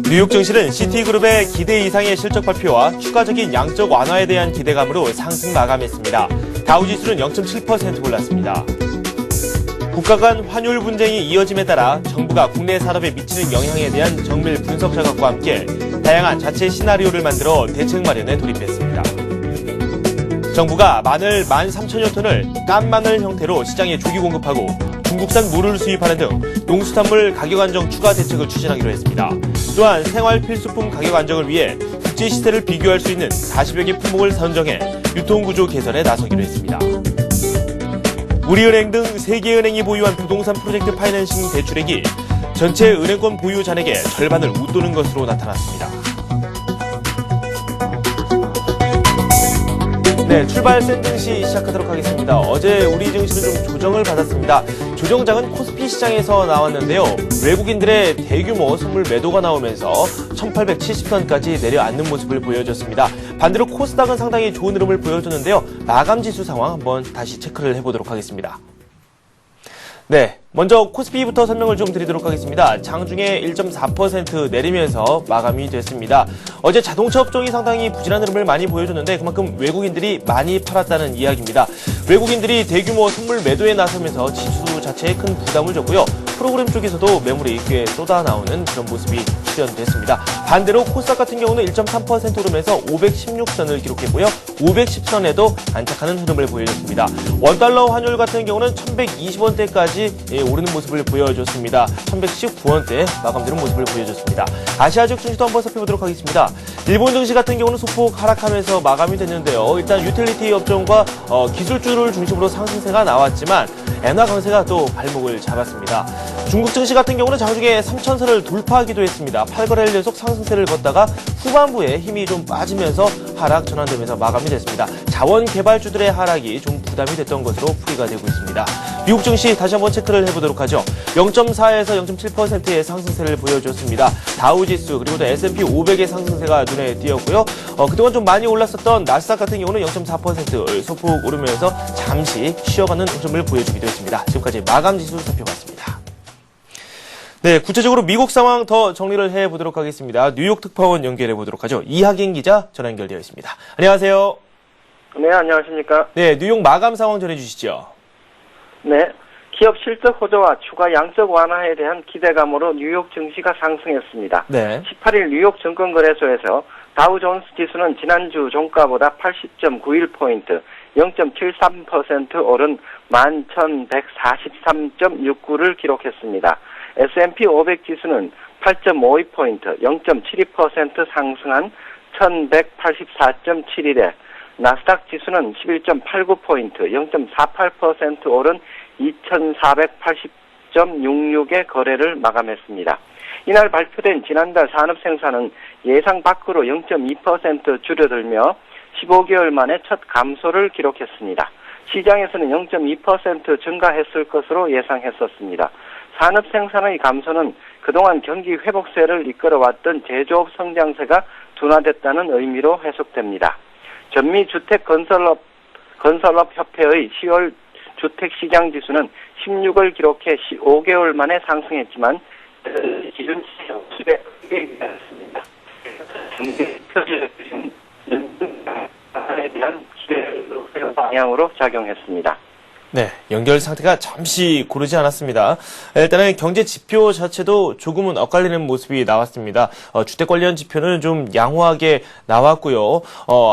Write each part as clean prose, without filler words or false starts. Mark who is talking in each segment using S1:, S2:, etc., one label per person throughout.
S1: 뉴욕 증시는 시티그룹의 기대 이상의 실적 발표와 추가적인 양적 완화에 대한 기대감으로 상승 마감했습니다. 다우지수는 0.7% 올랐습니다. 국가 간 환율 분쟁이 이어짐에 따라 정부가 국내 산업에 미치는 영향에 대한 정밀 분석 작업과 함께 다양한 자체 시나리오를 만들어 대책 마련에 돌입했습니다. 정부가 마늘 13,000여 톤을 깐 마늘 형태로 시장에 조기 공급하고 중국산 무를 수입하는 등 농수산물 가격 안정 추가 대책을 추진하기로 했습니다. 또한 생활 필수품 가격 안정을 위해 국제 시세를 비교할 수 있는 40여 개 품목을 선정해 유통구조 개선에 나서기로 했습니다. 우리은행 등 3개 은행이 보유한 부동산 프로젝트 파이낸싱 대출액이 전체 은행권 보유 잔액의 절반을 웃도는 것으로 나타났습니다. 네, 출발 센 증시 시작하도록 하겠습니다. 어제 우리 증시는 좀 조정을 받았습니다. 조정장은 코스피 시장에서 나왔는데요. 외국인들의 대규모 선물 매도가 나오면서 1870선까지 내려앉는 모습을 보여줬습니다. 반대로 코스닥은 상당히 좋은 흐름을 보여줬는데요. 마감 지수 상황 한번 다시 체크를 해보도록 하겠습니다. 네, 먼저 코스피부터 설명을 좀 드리도록 하겠습니다. 장중에 1.4% 내리면서 마감이 됐습니다. 어제 자동차 업종이 상당히 부진한 흐름을 많이 보여줬는데 그만큼 외국인들이 많이 팔았다는 이야기입니다. 외국인들이 대규모 선물 매도에 나서면서 지수 자체에 큰 부담을 줬고요. 프로그램 쪽에서도 매물이 꽤 쏟아나오는 그런 모습이 출현됐습니다. 반대로 코스닥 같은 경우는 1.3% 오르면서 516선을 기록했고요. 510선에도 안착하는 흐름을 보여줬습니다. 원달러 환율 같은 경우는 1120원대까지 오르는 모습을 보여줬습니다. 1119원대 마감되는 모습을 보여줬습니다. 아시아적 증시도 한번 살펴보도록 하겠습니다. 일본 증시 같은 경우는 소폭 하락하면서 마감이 됐는데요. 일단 유틸리티 업종과 기술주를 중심으로 상승세가 나왔지만 엔화 강세가 또 발목을 잡았습니다. 중국 증시 같은 경우는 장중에 3,000선을 돌파하기도 했습니다. 8거래일 연속 상승세를 걷다가 후반부에 힘이 좀 빠지면서 하락 전환되면서 마감이 됐습니다. 자원 개발주들의 하락이 좀 부담이 됐던 것으로 풀이가 되고 있습니다. 미국 증시 다시 한번 체크를 해보도록 하죠. 0.4에서 0.7%의 상승세를 보여줬습니다. 다우지수 그리고 또 S&P 500의 상승세가 눈에 띄었고요. 그동안 좀 많이 올랐었던 나스닥 같은 경우는 0.4% 소폭 오르면서 잠시 쉬어가는 흐름을 보여주기도 했습니다. 지금까지 마감 지수 살펴봤습니다. 네, 구체적으로 미국 상황 더 정리를 해보도록 하겠습니다. 뉴욕 특파원 연결해보도록 하죠. 이하긴 기자 전화 연결되어 있습니다. 안녕하세요.
S2: 네, 안녕하십니까.
S1: 네, 뉴욕 마감 상황 전해주시죠.
S2: 네, 기업 실적 호조와 추가 양적 완화에 대한 기대감으로 뉴욕 증시가 상승했습니다.
S1: 네.
S2: 18일 뉴욕 증권거래소에서 다우존스 지수는 지난주 종가보다 80.91포인트, 0.73% 오른 11,143.69를 기록했습니다. S&P 500 지수는 8.52포인트, 0.72% 상승한 1,184.71에 나스닥 지수는 11.89포인트, 0.48% 오른 2,480.66의 거래를 마감했습니다. 이날 발표된 지난달 산업생산은 예상 밖으로 0.2% 줄어들며 15개월 만에 첫 감소를 기록했습니다. 시장에서는 0.2% 증가했을 것으로 예상했었습니다. 산업생산의 감소는 그동안 경기 회복세를 이끌어왔던 제조업 성장세가 둔화됐다는 의미로 해석됩니다. 전미주택건설업협회의 10월 주택시장지수는 16을 기록해 5개월 만에 상승했지만 기준치 수백 에 대한 기대 방향으로 작용했습니다.
S1: 네, 연결 상태가 잠시 고르지 않았습니다. 일단은 경제 지표 자체도 조금은 엇갈리는 모습이 나왔습니다. 주택 관련 지표는 좀 양호하게 나왔고요.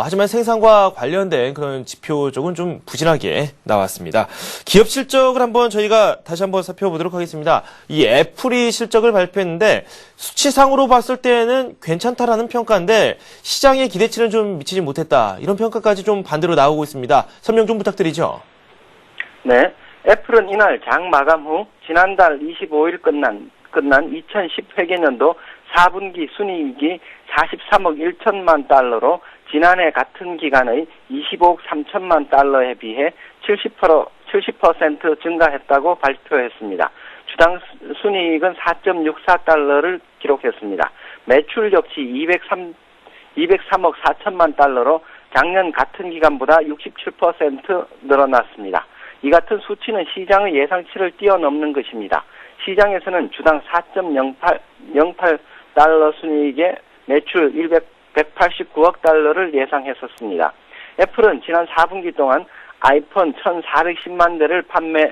S1: 하지만 생산과 관련된 그런 지표 쪽은 좀 부진하게 나왔습니다. 기업 실적을 한번 저희가 다시 한번 살펴보도록 하겠습니다. 이 애플이 실적을 발표했는데 수치상으로 봤을 때는 괜찮다라는 평가인데 시장의 기대치는 좀 미치지 못했다. 이런 평가까지 좀 반대로 나오고 있습니다. 설명 좀 부탁드리죠.
S2: 네, 애플은 이날 장 마감 후 지난달 25일 끝난 2010회계년도 4분기 순이익이 43억 1천만 달러로 지난해 같은 기간의 25억 3천만 달러에 비해 70% 증가했다고 발표했습니다. 주당 순이익은 4.64달러를 기록했습니다. 매출 역시 203억 4천만 달러로 작년 같은 기간보다 67% 늘어났습니다. 이 같은 수치는 시장의 예상치를 뛰어넘는 것입니다. 시장에서는 주당 4.08달러 순이익에 매출 189억 달러를 예상했었습니다. 애플은 지난 4분기 동안 아이폰 1,410만 대를 판매해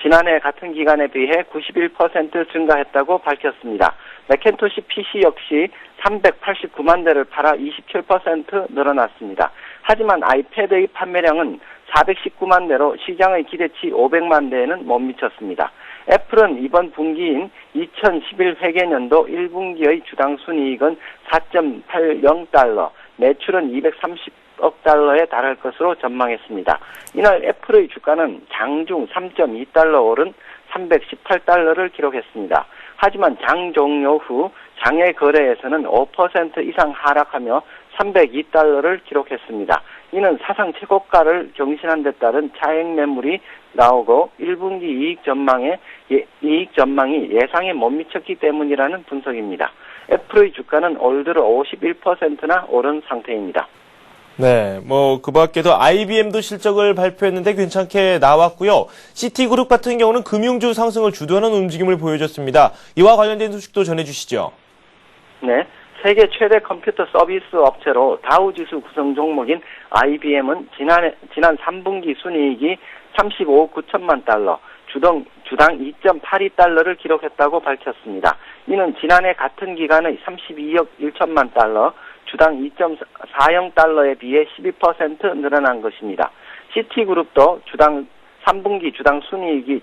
S2: 지난해 같은 기간에 비해 91% 증가했다고 밝혔습니다. 맥킨토시 PC 역시 389만 대를 팔아 27% 늘어났습니다. 하지만 아이패드의 판매량은 419만 대로 시장의 기대치 500만 대에는 못 미쳤습니다. 애플은 이번 분기인 2011 회계년도 1분기의 주당 순이익은 4.80달러, 매출은 230억 달러에 달할 것으로 전망했습니다. 이날 애플의 주가는 장중 3.2달러 오른 318달러를 기록했습니다. 하지만 장 종료 후 장외 거래에서는 5% 이상 하락하며 302달러를 기록했습니다. 이는 사상 최고가를 경신한 데 따른 차익 매물이 나오고 1분기 이익 전망이 예상에 못 미쳤기 때문이라는 분석입니다. 애플의 주가는 올 들어 51%나 오른 상태입니다.
S1: 네, 그 밖에도 IBM도 실적을 발표했는데 괜찮게 나왔고요. 시티그룹 같은 경우는 금융주 상승을 주도하는 움직임을 보여줬습니다. 이와 관련된 소식도 전해주시죠.
S2: 네, 세계 최대 컴퓨터 서비스 업체로 다우지수 구성 종목인 IBM은 지난 3분기 순이익이 35억 9천만 달러, 주당 2.82달러를 기록했다고 밝혔습니다. 이는 지난해 같은 기간의 32억 1천만 달러, 주당 2.40달러에 비해 12% 늘어난 것입니다. 시티그룹도 3분기 주당 순이익이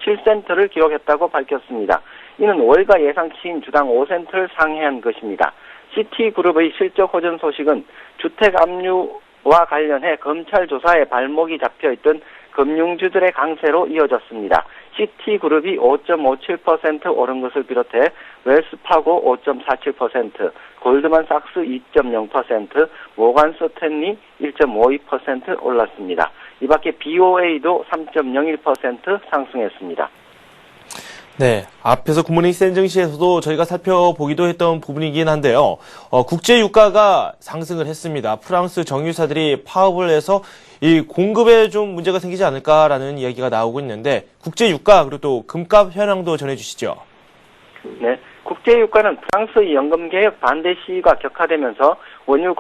S2: 77센트를 기록했다고 밝혔습니다. 이는 월가 예상치인 주당 5센트를 상회한 것입니다. 시티그룹의 실적 호전 소식은 주택 압류와 관련해 검찰 조사에 발목이 잡혀있던 금융주들의 강세로 이어졌습니다. 시티그룹이 5.57% 오른 것을 비롯해 웰스파고 5.47%, 골드만삭스 2.0%, 모간 스탠리 1.52% 올랐습니다. 이 밖에 BOA도 3.01% 상승했습니다.
S1: 네, 앞에서 굿모닝 센증시에서도 저희가 살펴보기도 했던 부분이긴 한데요. 국제 유가가 상승을 했습니다. 프랑스 정유사들이 파업을 해서 이 공급에 좀 문제가 생기지 않을까라는 이야기가 나오고 있는데 국제 유가 그리고 또 금값 현황도 전해주시죠.
S2: 네, 국제 유가는 프랑스의 연금 개혁 반대 시위가 격화되면서 원유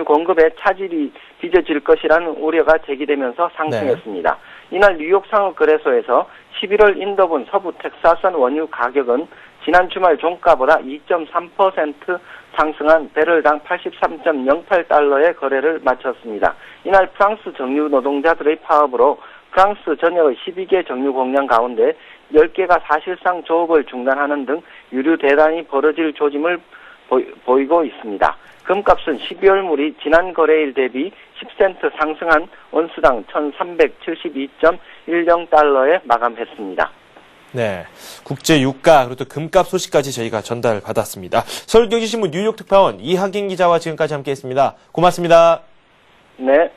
S2: 공급에 차질이 빚어질 것이라는 우려가 제기되면서 상승했습니다. 이날 뉴욕 상업거래소에서 11월 인도분 서부 텍사스산 원유 가격은 지난 주말 종가보다 2.3% 상승한 배럴당 83.08달러의 거래를 마쳤습니다. 이날 프랑스 정유 노동자들의 파업으로 프랑스 전역의 12개 정유 공장 가운데 10개가 사실상 조업을 중단하는 등 유류 대란이 벌어질 조짐을 보이고 있습니다. 금값은 12월 물이 지난 거래일 대비 10센트 상승한 온스당 1372.10달러에 마감했습니다.
S1: 네, 국제 유가 그리고 또 금값 소식까지 저희가 전달받았습니다. 서울경제신문 뉴욕 특파원 이하긴 기자와 지금까지 함께했습니다. 고맙습니다.
S2: 네.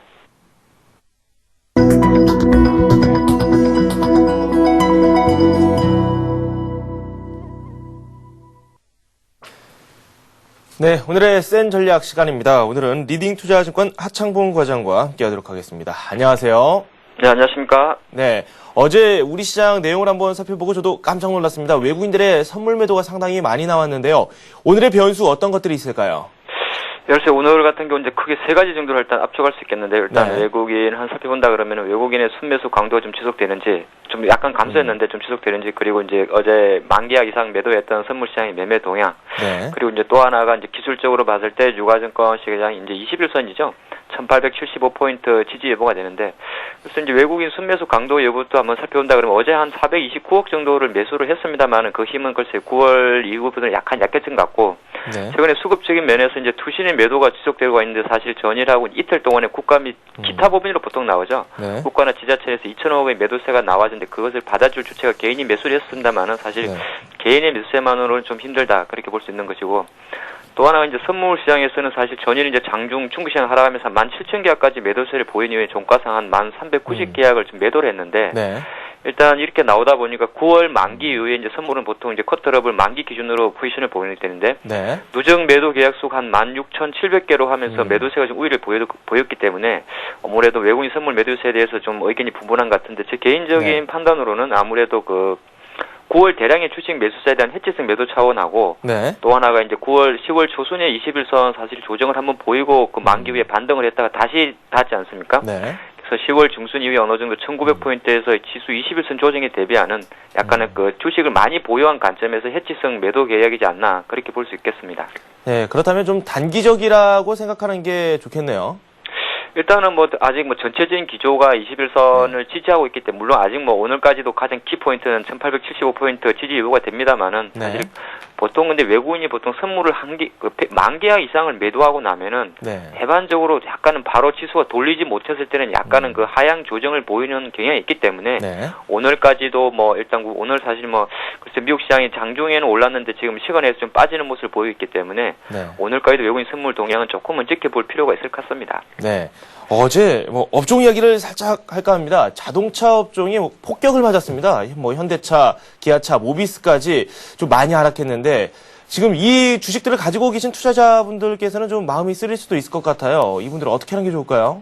S1: 네, 오늘의 센 전략 시간입니다. 오늘은 리딩투자증권 하창봉 과장과 함께하도록 하겠습니다. 안녕하세요.
S3: 네, 안녕하십니까.
S1: 네, 어제 우리 시장 내용을 한번 살펴보고 저도 깜짝 놀랐습니다. 외국인들의 선물 매도가 상당히 많이 나왔는데요. 오늘의 변수 어떤 것들이 있을까요?
S3: 글쎄 오늘 같은 경우 이제 크게 세 가지 정도로 일단 압축할 수 있겠는데요. 일단
S1: 네.
S3: 외국인 한 살펴본다 그러면 외국인의 순매수 강도가 좀 지속되는지, 좀 약간 감소했는데 좀 지속되는지, 그리고 이제 어제 만계약 이상 매도했던 선물 시장의 매매 동향,
S1: 네.
S3: 그리고 이제 또 하나가 이제 기술적으로 봤을 때 유가증권 시장이 이제 21선이죠. 1875포인트 지지 여부가 되는데, 그래서 이제 외국인 순매수 강도 여부도 한번 살펴본다 그러면 어제 한 429억 정도를 매수를 했습니다만은 그 힘은 글쎄 9월 이후부터는 약간 약해진 것 같고,
S1: 네.
S3: 최근에 수급적인 면에서 이제 투신의 매도가 지속되고 있는데 사실 전일하고 이틀 동안에 국가 및 기타 법인으로 보통 나오죠.
S1: 네.
S3: 국가나 지자체에서 2천억의 매도세가 나와지는데 그것을 받아줄 주체가 개인이 매수를 했습니다만은 사실
S1: 네.
S3: 개인의 매수세만으로는 좀 힘들다 그렇게 볼 수 있는 것이고, 또 하나가 이제 선물 시장에서는 사실 전일 이제 장중 중국 시장 하락하면서 17,000계약까지 매도세를 보인 이후에 종가상 한 1,390계약을 좀 매도를 했는데,
S1: 네.
S3: 일단 이렇게 나오다 보니까 9월 만기 이후에 이제 선물은 보통 이제 커트럽을 만기 기준으로 포지션을 보이게 되는데
S1: 네.
S3: 누적 매도 계약수가 한 16,700개로 하면서 매도세가 좀 우위를 보였기 때문에 아무래도 외국인 선물 매도세에 대해서 좀 의견이 분분한 것 같은데 제 개인적인
S1: 네.
S3: 판단으로는 아무래도 그 9월 대량의 주식 매수세에 대한 해지성 매도 차원하고
S1: 네.
S3: 또 하나가 이제 10월 초순에 21선 사실 조정을 한번 보이고 그 만기 후에 반등을 했다가 다시 닿지 않습니까?
S1: 네.
S3: 그래서 10월 중순 이후에 어느 정도 1900포인트에서 지수 21선 조정에 대비하는 약간의 그 주식을 많이 보유한 관점에서 해지성 매도 계약이지 않나 그렇게 볼 수 있겠습니다.
S1: 네, 그렇다면 좀 단기적이라고 생각하는 게 좋겠네요.
S3: 일단은 뭐 아직 뭐 전체적인 기조가 21선을 지지하고 있기 때문에 물론 아직 뭐 오늘까지도 가장 키 포인트는 1875포인트 지지 여부가 됩니다만은 사실
S1: 네.
S3: 보통 근데 외국인이 보통 선물을 만 계약 이상을 매도하고 나면은
S1: 네.
S3: 일반적으로 약간은 바로 지수가 돌리지 못했을 때는 약간은 그 하향 조정을 보이는 경향이 있기 때문에
S1: 네.
S3: 오늘까지도 뭐 일단 오늘 사실 뭐 글쎄 미국 시장이 장중에는 올랐는데 지금 시간에서 좀 빠지는 모습을 보이고 있기 때문에
S1: 네.
S3: 오늘까지도 외국인 선물 동향은 조금은 지켜볼 필요가 있을 것 같습니다.
S1: 네. 어제 뭐 업종 이야기를 살짝 할까 합니다. 자동차 업종이 폭격을 맞았습니다. 뭐 현대차, 기아차, 모비스까지 좀 많이 하락했는데 지금 이 주식들을 가지고 계신 투자자분들께서는 좀 마음이 쓰릴 수도 있을 것 같아요. 이분들은 어떻게 하는 게 좋을까요?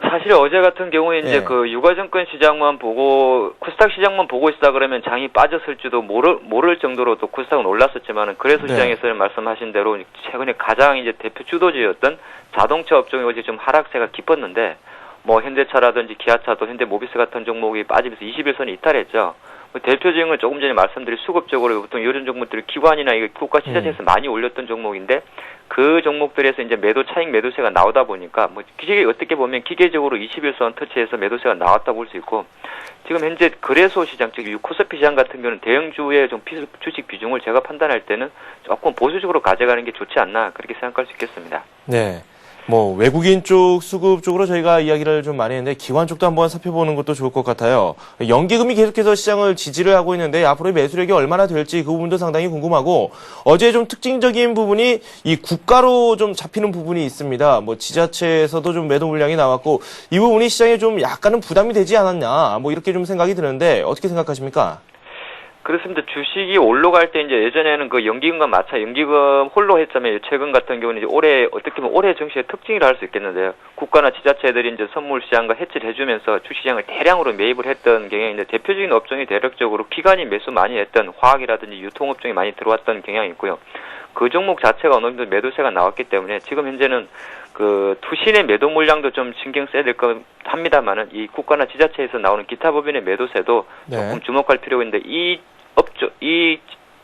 S3: 사실 어제 같은 경우에 이제
S1: 네.
S3: 그 유가증권 시장만 보고 코스닥 시장만 보고 있다 그러면 장이 빠졌을지도 모를 정도로 또 코스닥은 올랐었지만은 그래서
S1: 네.
S3: 시장에서는 말씀하신 대로 최근에 가장 이제 대표 주도주였던 자동차 업종이 어제 좀 하락세가 깊었는데 뭐 현대차라든지 기아차도 현대모비스 같은 종목이 빠지면서 21선이 이탈했죠. 뭐 대표적인 건 조금 전에 말씀드린 수급적으로 보통 이런 종목들이 기관이나 이거 국가 시장에서 많이 올렸던 종목인데 그 종목들에서 이제 매도 차익 매도세가 나오다 보니까 뭐 어떻게 보면 기계적으로 21선 터치해서 매도세가 나왔다 볼 수 있고 지금 현재 거래소 시장 즉 코스피 시장 같은 경우는 대형주의 좀 주식 비중을 제가 판단할 때는 조금 보수적으로 가져가는 게 좋지 않나 그렇게 생각할 수 있겠습니다.
S1: 네. 뭐 외국인 쪽 수급 쪽으로 저희가 이야기를 좀 많이 했는데 기관 쪽도 한번 살펴보는 것도 좋을 것 같아요. 연기금이 계속해서 시장을 지지를 하고 있는데 앞으로의 매수력이 얼마나 될지 그 부분도 상당히 궁금하고 어제 좀 특징적인 부분이 이 국가로 좀 잡히는 부분이 있습니다. 뭐 지자체에서도 좀 매도 물량이 나왔고 이 부분이 시장에 좀 약간은 부담이 되지 않았냐 뭐 이렇게 좀 생각이 드는데 어떻게 생각하십니까?
S3: 그렇습니다. 주식이 올라갈 때 이제 예전에는 그 연기금과 연기금 홀로 했자면 최근 같은 경우는 이제 어떻게 보면 올해 정시의 특징이라 할 수 있겠는데요. 국가나 지자체들이 이제 선물 시장과 해치를 해주면서 주시장을 대량으로 매입을 했던 경향인데 대표적인 업종이 대략적으로 기관이 매수 많이 했던 화학이라든지 유통업종이 많이 들어왔던 경향이 있고요. 그 종목 자체가 어느 정도 매도세가 나왔기 때문에 지금 현재는 그 투신의 매도 물량도 좀 신경 써야 될 것 합니다만은 이 국가나 지자체에서 나오는 기타 법인의 매도세도
S1: 네.
S3: 조금 주목할 필요가 있는데 이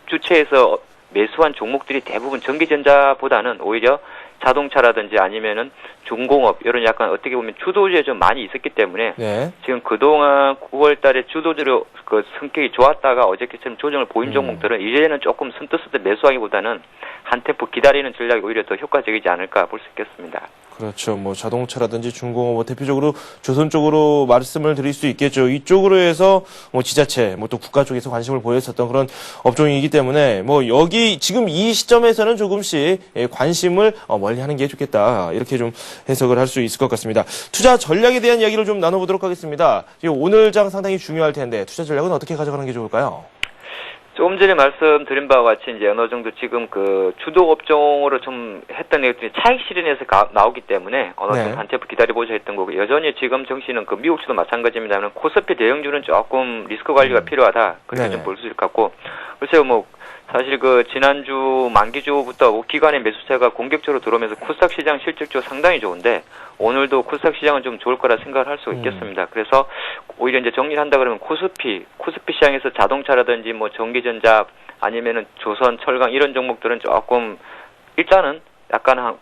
S3: 주체에서 매수한 종목들이 대부분 전기전자보다는 오히려 자동차라든지 아니면은 중공업 이런 약간 어떻게 보면 주도주에 좀 많이 있었기 때문에
S1: 네.
S3: 지금 그동안 9월 달에 주도주로 그 성격이 좋았다가 어저께처럼 조정을 보인 종목들은 이제는 조금 선뜻선뜻 매수하기보다는 한 템포 기다리는 전략이 오히려 더 효과적이지 않을까 볼 수 있겠습니다.
S1: 그렇죠. 뭐 자동차라든지 중공업, 뭐 대표적으로 조선 쪽으로 말씀을 드릴 수 있겠죠. 이쪽으로 해서 뭐 지자체, 뭐 또 국가 쪽에서 관심을 보였었던 그런 업종이기 때문에 뭐 여기 지금 이 시점에서는 조금씩 관심을 멀리하는 게 좋겠다. 이렇게 좀 해석을 할 수 있을 것 같습니다. 투자 전략에 대한 이야기를 좀 나눠보도록 하겠습니다. 오늘 장 상당히 중요할 텐데 투자 전략은 어떻게 가져가는 게 좋을까요?
S3: 조금 전에 말씀드린 바와 같이 이제 어느 정도 지금 그 주도 업종으로 좀 했던 내용들이 차익 실현에서 나오기 때문에 어느 정도
S1: 네.
S3: 한 템포 기다려보자 했던 거고 여전히 지금 정시는 그 미국주도 마찬가지입니다만 코스피 대형주는 조금 리스크 관리가 필요하다 그렇게 좀 볼 수 있을 것 같고 글쎄요 뭐 사실 그 지난주 만기주부터 기관의 매수세가 공격적으로 들어오면서 코스닥 시장 실질적으로 상당히 좋은데 오늘도 코스닥 시장은 좀 좋을 거라 생각을 할 수 있겠습니다. 그래서 오히려 이제 정리를 한다 그러면 코스피 시장에서 자동차라든지 뭐 전기전자 아니면은 조선, 철강 이런 종목들은 조금 일단은 약간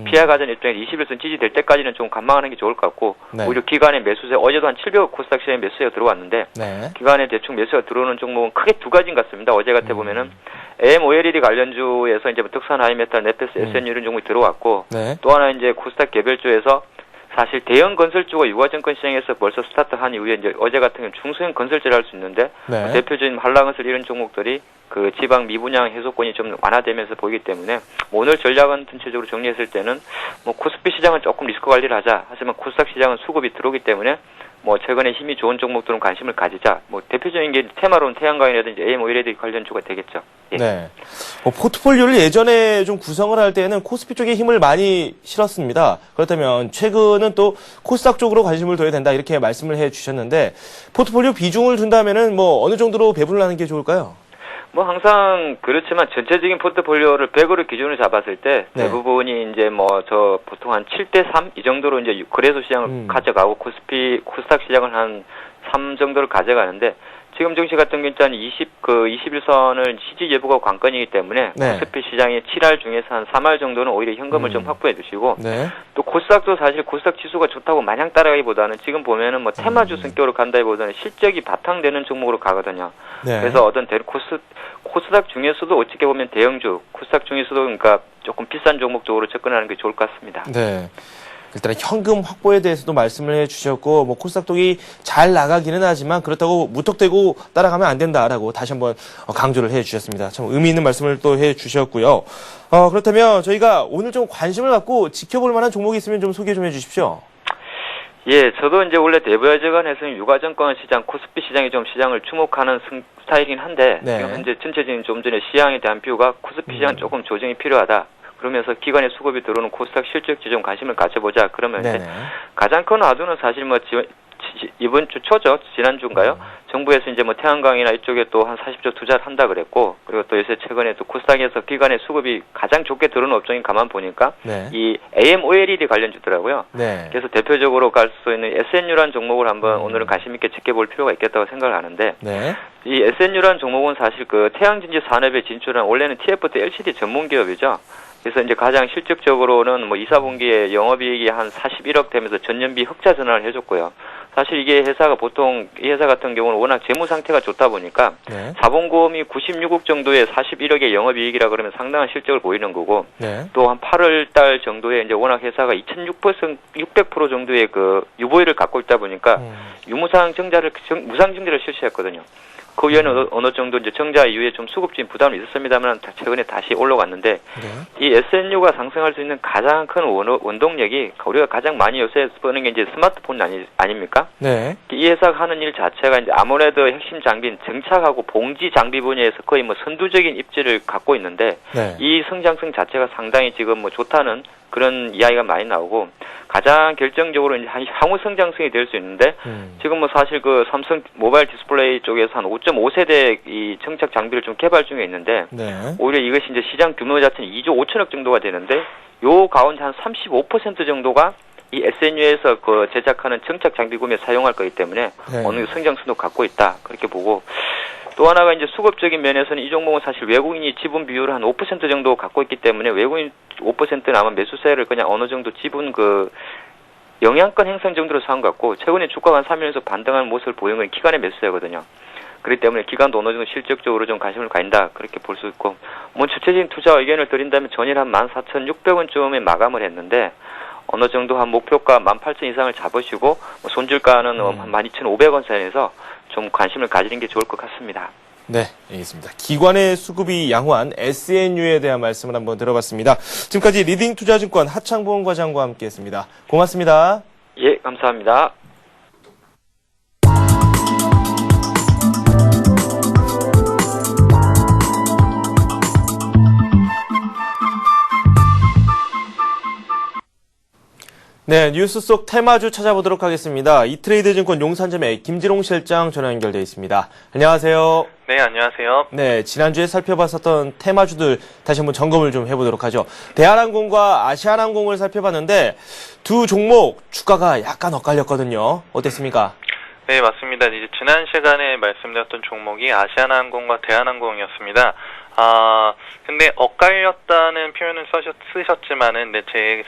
S3: 피해가전 입장에서 21선 지지될 때까지는 좀 관망하는 게 좋을 것 같고
S1: 네.
S3: 오히려 기관의 매수세 어제도 한 700억 코스닥 시장에 매수세가 들어왔는데
S1: 네.
S3: 기관에 대충 매수가 들어오는 종목은 크게 두 가지인 것 같습니다. 어제 같아 보면은 AMOLED 관련주에서 이제 특산 하이메탈, 네페스, SNU 이런 종목이 들어왔고
S1: 네.
S3: 또 하나 이제 코스닥 개별주에서 사실 대형 건설주가 유가증권 시장에서 벌써 스타트한 이후에 이제 어제 같은 경우는 중소형 건설주를 할 수 있는데
S1: 네.
S3: 대표적인 한라건설 이런 종목들이 그 지방 미분양 해소권이 좀 완화되면서 보이기 때문에 뭐 오늘 전략은 전체적으로 정리했을 때는 뭐 코스피 시장은 조금 리스크 관리를 하자. 하지만 코스닥 시장은 수급이 들어오기 때문에 뭐 최근에 힘이 좋은 종목들은 관심을 가지자. 뭐 대표적인 게 테마로는 태양광이라든지 AM5LED 관련주가 되겠죠. 예.
S1: 네. 포트폴리오를 예전에 좀 구성을 할 때는 코스피 쪽에 힘을 많이 실었습니다. 그렇다면 최근은 또 코스닥 쪽으로 관심을 둬야 된다 이렇게 말씀을 해 주셨는데 포트폴리오 비중을 둔다면은 뭐 어느 정도로 배분을 하는 게 좋을까요?
S3: 뭐 항상 그렇지만 전체적인 포트폴리오를 100으로 기준을 잡았을 때
S1: 네.
S3: 대부분이 이제 뭐 저 보통 한 7대3 이 정도로 이제 거래소 시장을 가져가고 코스닥 시장을 한 3 정도를 가져가는데 지금 증시 같은 경우는 21선을 시지 여부가 관건이기 때문에
S1: 네.
S3: 코스피 시장의 7할 중에서 한 3할 정도는 오히려 현금을 좀 확보해 두시고
S1: 네.
S3: 또 코스닥도 사실 코스닥 지수가 좋다고 마냥 따라가기보다는 지금 보면은 뭐 테마주 성격으로 간다기보다는 실적이 바탕되는 종목으로 가거든요.
S1: 네.
S3: 그래서 어떤 코스닥 중에서도 어떻게 보면 대형주, 코스닥 중에서도 그러니까 조금 비싼 종목 쪽으로 접근하는 게 좋을 것 같습니다.
S1: 네. 일단은 현금 확보에 대해서도 말씀을 해주셨고, 뭐 코스닥 쪽이 잘 나가기는 하지만 그렇다고 무턱대고 따라가면 안 된다라고 다시 한번 강조를 해주셨습니다. 참 의미 있는 말씀을 또 해주셨고요. 그렇다면 저희가 오늘 좀 관심을 갖고 지켜볼 만한 종목이 있으면 좀 소개 좀 해주십시오.
S3: 예, 저도 이제 원래 대부여직원에서는 유가증권 시장, 코스피 시장이 좀 시장을 주목하는 스타일이긴 한데
S1: 네.
S3: 지금 현재 전체적인 좀 전에 시장에 대한 뷰가 코스피 시장 조금 조정이 필요하다. 그러면서 기관의 수급이 들어오는 코스닥 실적지 좀 관심을 가져보자. 그러면 이제 가장 큰 화두는 사실 뭐 이번 주 초죠. 지난주인가요? 정부에서 이제 뭐 태양광이나 이쪽에 또 한 40조 투자를 한다 그랬고, 그리고 또 요새 최근에 또 코스닥에서 기관의 수급이 가장 좋게 들어오는 업종인 가만 보니까 이 AM5LED 관련주더라고요.
S1: 네.
S3: 그래서 대표적으로 갈 수 있는 SNU라는 종목을 한번 오늘은 관심 있게 지켜볼 필요가 있겠다고 생각을 하는데,
S1: 네.
S3: 이 SNU라는 종목은 사실 그 태양진지 산업에 진출한 원래는 TFT LCD 전문 기업이죠. 그래서 이제 가장 실질적으로는 뭐 2, 4분기에 영업이익이 한 41억 되면서 전년비 흑자 전환을 해줬고요. 사실 이게 회사가 보통 이 회사 같은 경우는 워낙 재무 상태가 좋다 보니까 자본금이 96억 정도의 41억의 영업이익이라 그러면 상당한 실적을 보이는 거고 또 한 8월 달 정도에 이제 워낙 회사가 2,600% 정도의 그 유보율을 갖고 있다 보니까 무상 정자를 실시했거든요. 그 위에는 어느 정도 이제 정자 이후에 좀 수급적인 부담이 있었습니다만 최근에 다시 올라갔는데 이 SNU가 상승할 수 있는 가장 큰 원동력이 우리가 가장 많이 요새 쓰는 게 이제 스마트폰 아닙니까?
S1: 네.
S3: 이 회사가 하는 일 자체가 이제 아무래도 핵심 장비인 정착하고 봉지 장비 분야에서 거의 뭐 선두적인 입지를 갖고 있는데 이 성장성 자체가 상당히 지금 뭐 좋다는 그런 이야기가 많이 나오고 가장 결정적으로 이제 향후 성장성이 될 수 있는데 지금 뭐 사실 그 삼성 모바일 디스플레이 쪽에서 한 5.5세대 이 정착 장비를 좀 개발 중에 있는데 오히려 이것이 이제 시장 규모 자체는 2조 5천억 정도가 되는데 요 가운데 한 35% 정도가 이 SNU에서 그 제작하는 정착 장비 구매에 사용할 거기 때문에 어느 정도 성장성도 갖고 있다 그렇게 보고 또 하나가 이제 수급적인 면에서는 이 종목은 사실 외국인이 지분 비율을 한 5% 정도 갖고 있기 때문에 외국인 5%는 아마 매수세를 그냥 어느 정도 지분 그 영향권 형성 정도로 사은 것 같고 최근에 주가가 한 3일에서 반등하는 모습을 보이는 건 기관의 매수세거든요. 그렇기 때문에 기관도 어느 정도 실적적으로 좀 관심을 가진다 그렇게 볼 수 있고 뭐 주체적인 투자 의견을 드린다면 전일 한 14,600원쯤에 마감을 했는데 어느 정도 한 목표가 18,000 이상을 잡으시고 뭐 손절가는 한 12,500원 선에서 좀 관심을 가지는 게 좋을 것 같습니다.
S1: 네, 알겠습니다. 기관의 수급이 양호한 SNU에 대한 말씀을 한번 들어봤습니다. 지금까지 리딩투자증권 하창봉 과장과 함께했습니다. 고맙습니다.
S3: 예, 감사합니다.
S1: 네, 뉴스 속 테마주 찾아보도록 하겠습니다. 이트레이드 증권 용산점의 김지롱 실장 전화 연결돼 있습니다. 안녕하세요.
S4: 네, 안녕하세요.
S1: 네, 지난주에 살펴봤었던 테마주들 다시 한번 점검을 좀 해보도록 하죠. 대한항공과 아시아나항공을 살펴봤는데 두 종목 주가가 약간 엇갈렸거든요. 어땠습니까?
S4: 네, 맞습니다. 이제 지난 시간에 말씀드렸던 종목이 아시아나항공과 대한항공이었습니다. 근데 엇갈렸다는 표현을 쓰셨지만은, 네, 제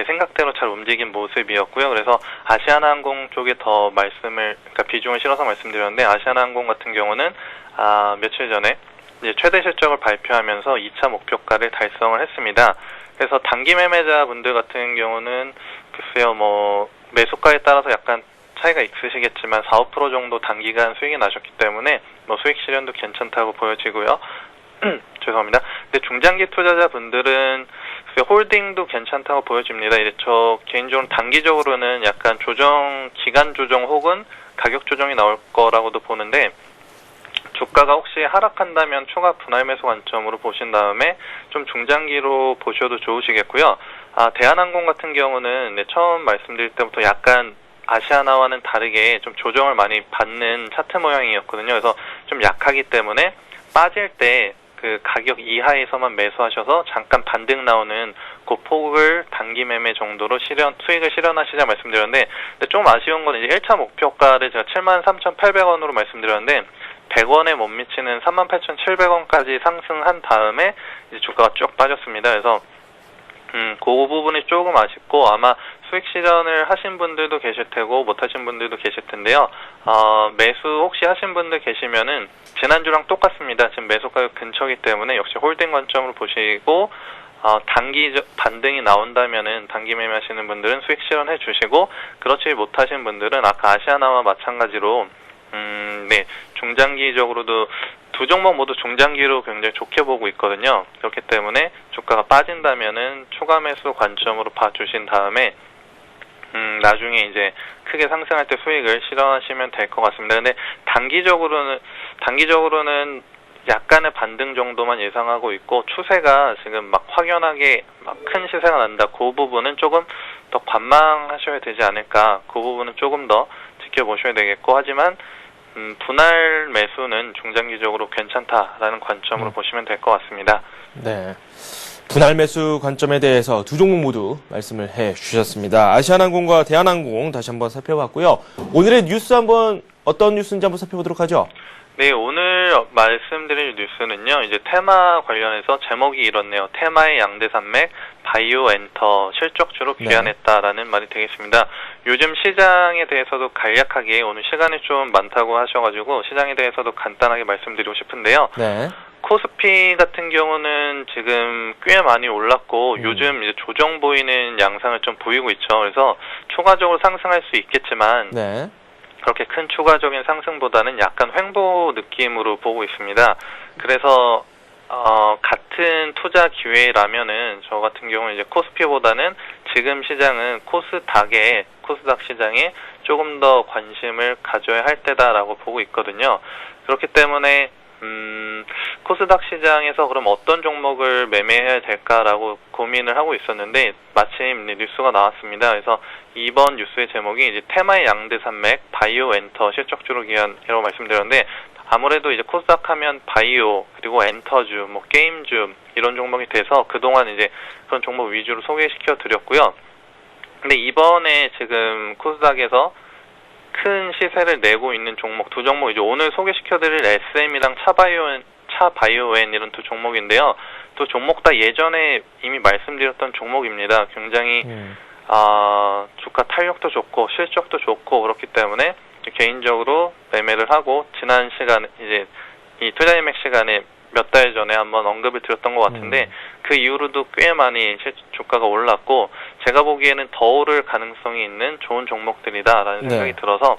S4: 생각대로 잘 움직인 모습이었고요. 그래서 아시아나항공 쪽에 더 그러니까 비중을 실어서 말씀드렸는데, 아시아나항공 같은 경우는, 며칠 전에 이제 최대 실적을 발표하면서 2차 목표가를 달성을 했습니다. 그래서 단기 매매자 분들 같은 경우는, 글쎄요, 뭐, 매수가에 따라서 약간 차이가 있으시겠지만 4, 5% 정도 단기간 수익이 나셨기 때문에 뭐 수익 실현도 괜찮다고 보여지고요. 죄송합니다. 근데 중장기 투자자분들은 그래서 홀딩도 괜찮다고 보여집니다. 이제 저 개인적으로 단기적으로는 약간 기간 조정 혹은 가격 조정이 나올 거라고도 보는데, 주가가 혹시 하락한다면 추가 분할 매수 관점으로 보신 다음에 좀 중장기로 보셔도 좋으시겠고요. 대한항공 같은 경우는 처음 말씀드릴 때부터 약간 아시아나와는 다르게 좀 조정을 많이 받는 차트 모양이었거든요. 그래서 좀 약하기 때문에 빠질 때 그 가격 이하에서만 매수하셔서 잠깐 반등 나오는 그 폭을 단기 매매 정도로 수익을 실현하시자 말씀드렸는데, 근데 좀 아쉬운 건 이제 1차 목표가를 제가 73,800원으로 말씀드렸는데 100원에 못 미치는 38,700원까지 상승한 다음에 이제 주가가 쭉 빠졌습니다. 그래서 그 부분이 조금 아쉽고, 아마 수익 실현을 하신 분들도 계실 테고 못 하신 분들도 계실 텐데요. 매수 혹시 하신 분들 계시면은 지난주랑 똑같습니다. 지금 매수 가격 근처이기 때문에 역시 홀딩 관점으로 보시고, 단기 반등이 나온다면은 단기 매매하시는 분들은 수익 실현해 주시고, 그렇지 못하신 분들은 아까 아시아나와 마찬가지로 중장기적으로도 두 종목 모두 중장기로 굉장히 좋게 보고 있거든요. 그렇기 때문에 주가가 빠진다면은 추가 매수 관점으로 봐주신 다음에 나중에 이제 크게 상승할 때 수익을 실현하시면 될 것 같습니다. 근데 단기적으로는 약간의 반등 정도만 예상하고 있고, 추세가 지금 막 확연하게 큰 시세가 난다. 그 부분은 조금 더 관망하셔야 되지 않을까. 그 부분은 조금 더 지켜보셔야 되겠고, 하지만 분할 매수는 중장기적으로 괜찮다라는 관점으로 보시면 될 것 같습니다.
S1: 네. 분할 매수 관점에 대해서 두 종목 모두 말씀을 해 주셨습니다. 아시아나항공과 대한항공 다시 한번 살펴봤고요. 오늘의 뉴스 어떤 뉴스인지 한번 살펴보도록 하죠.
S4: 네, 오늘 말씀드릴 뉴스는요, 이제 테마 관련해서 제목이 이렇네요. 테마의 양대 산맥, 바이오엔터 실적주로 귀환했다라는 말이 되겠습니다. 요즘 시장에 대해서도 간략하게, 오늘 시간이 좀 많다고 하셔가지고 시장에 대해서도 간단하게 말씀드리고 싶은데요.
S1: 네.
S4: 코스피 같은 경우는 지금 꽤 많이 올랐고, 요즘 이제 조정 보이는 양상을 좀 보이고 있죠. 그래서 추가적으로 상승할 수 있겠지만,
S1: 네.
S4: 그렇게 큰 추가적인 상승보다는 약간 횡보 느낌으로 보고 있습니다. 그래서 같은 투자 기회라면은 저 같은 경우는 이제 코스피보다는 지금 시장은 코스닥 시장에 조금 더 관심을 가져야 할 때다라고 보고 있거든요. 그렇기 때문에 코스닥 시장에서 그럼 어떤 종목을 매매해야 될까라고 고민을 하고 있었는데, 마침 뉴스가 나왔습니다. 그래서 이번 뉴스의 제목이 이제 테마의 양대 산맥, 바이오엔터 실적주로 귀환이라고 말씀드렸는데, 아무래도 이제 코스닥 하면 바이오, 그리고 엔터주, 게임주 이런 종목이 돼서 그동안 이제 그런 종목 위주로 소개시켜 드렸고요. 근데 이번에 지금 코스닥에서 큰 시세를 내고 있는 종목 두 종목, 이제 오늘 소개시켜드릴 SM이랑 차바이오엔 이런 두 종목인데요. 두 종목 다 예전에 이미 말씀드렸던 종목입니다. 굉장히 주가 탄력도 좋고 실적도 좋고 그렇기 때문에 개인적으로 매매를 하고, 지난 시간에 이제 이 투자인맥 시간에 몇 달 전에 한번 언급을 드렸던 것 같은데, 그 이후로도 꽤 많이 주가가 올랐고, 제가 보기에는 더 오를 가능성이 있는 좋은 종목들이다라는 생각이 들어서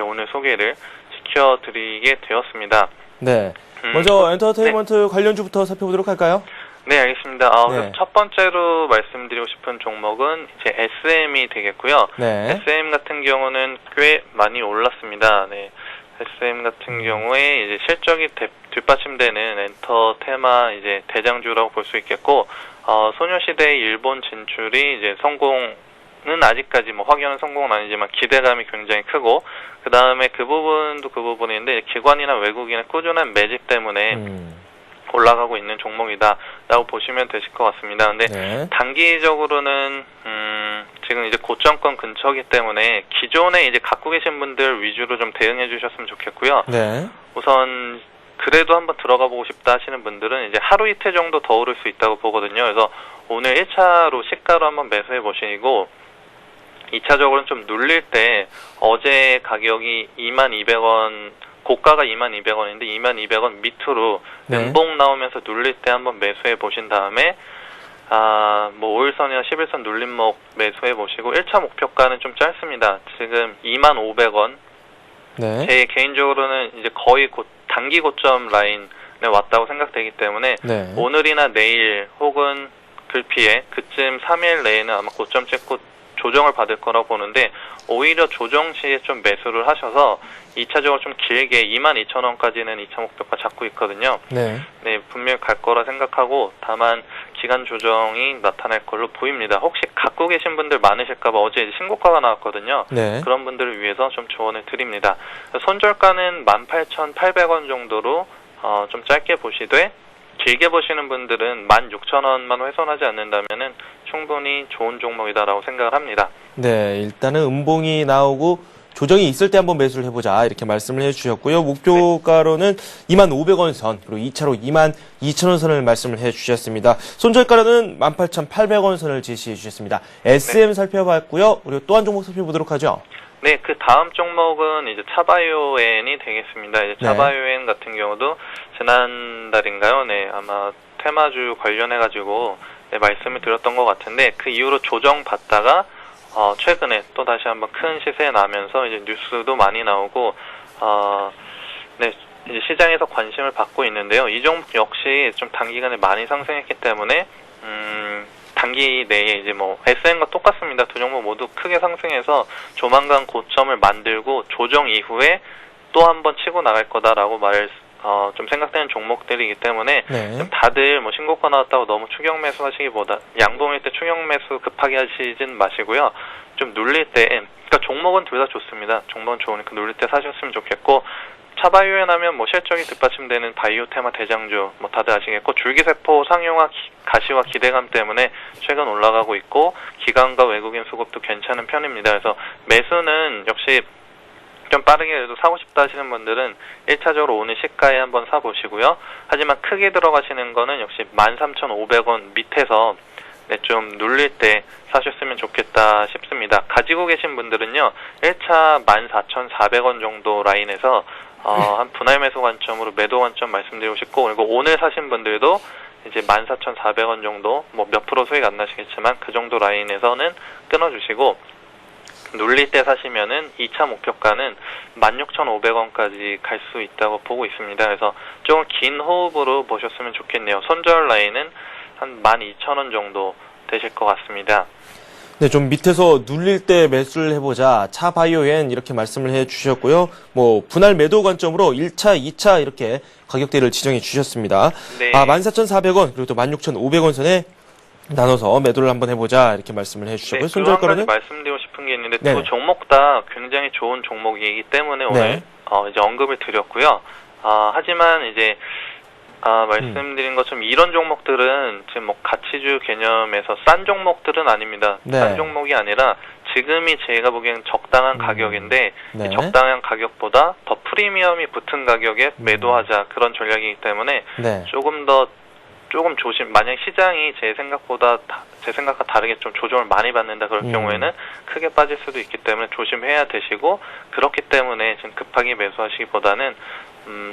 S4: 오늘 소개를 시켜드리게 되었습니다.
S1: 네. 먼저 엔터테인먼트 관련주부터 살펴보도록 할까요?
S4: 네, 알겠습니다. 그래서 첫 번째로 말씀드리고 싶은 종목은 이제 SM이 되겠고요.
S1: 네.
S4: SM 같은 경우는 꽤 많이 올랐습니다. 네. SM 같은 경우에 이제 실적이 뒷받침되는 엔터테마 이제 대장주라고 볼 수 있겠고, 소녀시대의 일본 진출이 이제 성공은 아직까지 확연한 성공은 아니지만 기대감이 굉장히 크고, 그 다음에 그 부분도 그 부분인데 기관이나 외국인의 꾸준한 매집 때문에 올라가고 있는 종목이다라고 보시면 되실 것 같습니다. 근데 단기적으로는 지금 이제 고점권 근처이기 때문에 기존에 이제 갖고 계신 분들 위주로 좀 대응해 주셨으면 좋겠고요. 우선 그래도 한번 들어가 보고 싶다 하시는 분들은 이제 하루 이틀 정도 더 오를 수 있다고 보거든요. 그래서 오늘 1차로 시가로 한번 매수해 보시고, 2차적으로는 좀 눌릴 때 어제 가격이 22,000원, 고가가 22,000원인데 22,000원 밑으로 연봉 나오면서 눌릴 때 한번 매수해 보신 다음에 5일선이나 11선 눌림목 매수해 보시고, 1차 목표가는 좀 짧습니다. 지금 25,000원. 제 개인적으로는 이제 거의 단기 고점 라인에 왔다고 생각되기 때문에 오늘이나 내일 혹은 글피에 그쯤 3일 내에는 아마 고점 찍고 조정을 받을 거라고 보는데 오히려 조정 시에 좀 매수를 하셔서 2차적으로 좀 길게 22,000원까지는 2차 목표가 잡고 있거든요.
S1: 네.
S4: 네, 분명히 갈 거라 생각하고 다만 기간 조정이 나타날 걸로 보입니다. 혹시 갖고 계신 분들 많으실까봐 어제 이제 신고가가 나왔거든요.
S1: 네.
S4: 그런 분들을 위해서 좀 조언을 드립니다. 손절가는 18,800원 정도로 좀 짧게 보시되 길게 보시는 분들은 16,000원만 훼손하지 않는다면은 충분히 좋은 종목이다라고 생각을 합니다.
S1: 네, 일단은 음봉이 나오고 조정이 있을 때 한번 매수를 해보자 이렇게 말씀을 해주셨고요. 목표가로는 25,000원 선, 그리고 2차로 22,000원 선을 말씀을 해주셨습니다. 손절가로는 18,800원 선을 제시해 주셨습니다. SM 살펴봤고요. 그리고 또 한 종목 살펴보도록 하죠.
S4: 네, 그 다음 종목은 이제 차바이오엔이 되겠습니다. 이제 차바이오엔 같은 경우도 지난달인가요? 네, 아마 테마주 관련해가지고 말씀을 드렸던 것 같은데 그 이후로 조정 받다가 최근에 또 다시 한번 큰 시세에 나면서 이제 뉴스도 많이 나오고 네, 이제 시장에서 관심을 받고 있는데요. 이 종목 역시 좀 단기간에 많이 상승했기 때문에 단기 내에 이제 뭐 SM과 똑같습니다. 두 종목 모두 크게 상승해서 조만간 고점을 만들고 조정 이후에 또 한번 치고 나갈 거다라고 좀 생각되는 종목들이기 때문에
S1: 네.
S4: 다들 뭐 신고가 나왔다고 너무 추격 매수 하시기보다 양봉일 때 추격 매수 급하게 하시진 마시고요. 좀 눌릴 때, 그러니까 종목은 둘 다 좋습니다. 종목은 좋으니까 눌릴 때 사셨으면 좋겠고 차바이오엔 하면 뭐 실적이 뒷받침되는 바이오 테마 대장주 뭐 다들 아시겠고 줄기세포 상용화 가시화 기대감 때문에 최근 올라가고 있고 기관과 외국인 수급도 괜찮은 편입니다. 그래서 매수는 역시 좀 빠르게 그래도 사고 싶다 하시는 분들은 1차적으로 오늘 시가에 한번 사보시고요. 하지만 크게 들어가시는 거는 역시 13,500원 밑에서 좀 눌릴 때 사셨으면 좋겠다 싶습니다. 가지고 계신 분들은요. 1차 14,400원 정도 라인에서 한 분할 매수 관점으로 매도 관점 말씀드리고 싶고 그리고 오늘 사신 분들도 이제 14,400원 정도 뭐 몇 프로 수익 안 나시겠지만 그 정도 라인에서는 끊어주시고 눌릴 때 사시면은 2차 목표가는 16,500원까지 갈 수 있다고 보고 있습니다. 그래서 조금 긴 호흡으로 보셨으면 좋겠네요. 손절 라인은 한 12,000원 정도 되실 것 같습니다.
S1: 네, 좀 밑에서 눌릴 때 매수를 해보자. 차바이오엔 이렇게 말씀을 해주셨고요. 뭐 분할 매도 관점으로 1차, 2차 이렇게 가격대를 지정해 주셨습니다.
S4: 네.
S1: 14,400원 그리고 또 16,500원 선에 나눠서 매도를 한번 해보자 이렇게 말씀을 해주셨고요.
S4: 네,
S1: 손절가로는
S4: 한 가지 말씀드리고 싶은 게 있는데
S1: 네네.
S4: 두 종목 다 굉장히 좋은 종목이기 때문에 오늘
S1: 네.
S4: 이제 언급을 드렸고요. 하지만 이제 말씀드린 것처럼 이런 종목들은 지금 뭐 가치주 개념에서 싼 종목들은 아닙니다.
S1: 네.
S4: 싼 종목이 아니라 지금이 제가 보기엔 적당한 가격인데
S1: 네.
S4: 이 적당한 가격보다 더 프리미엄이 붙은 가격에 매도하자 그런 전략이기 때문에
S1: 네.
S4: 조금 만약 시장이 제 생각과 다르게 좀 조정을 많이 받는다 그럴 경우에는 크게 빠질 수도 있기 때문에 조심해야 되시고 그렇기 때문에 지금 급하게 매수하시기보다는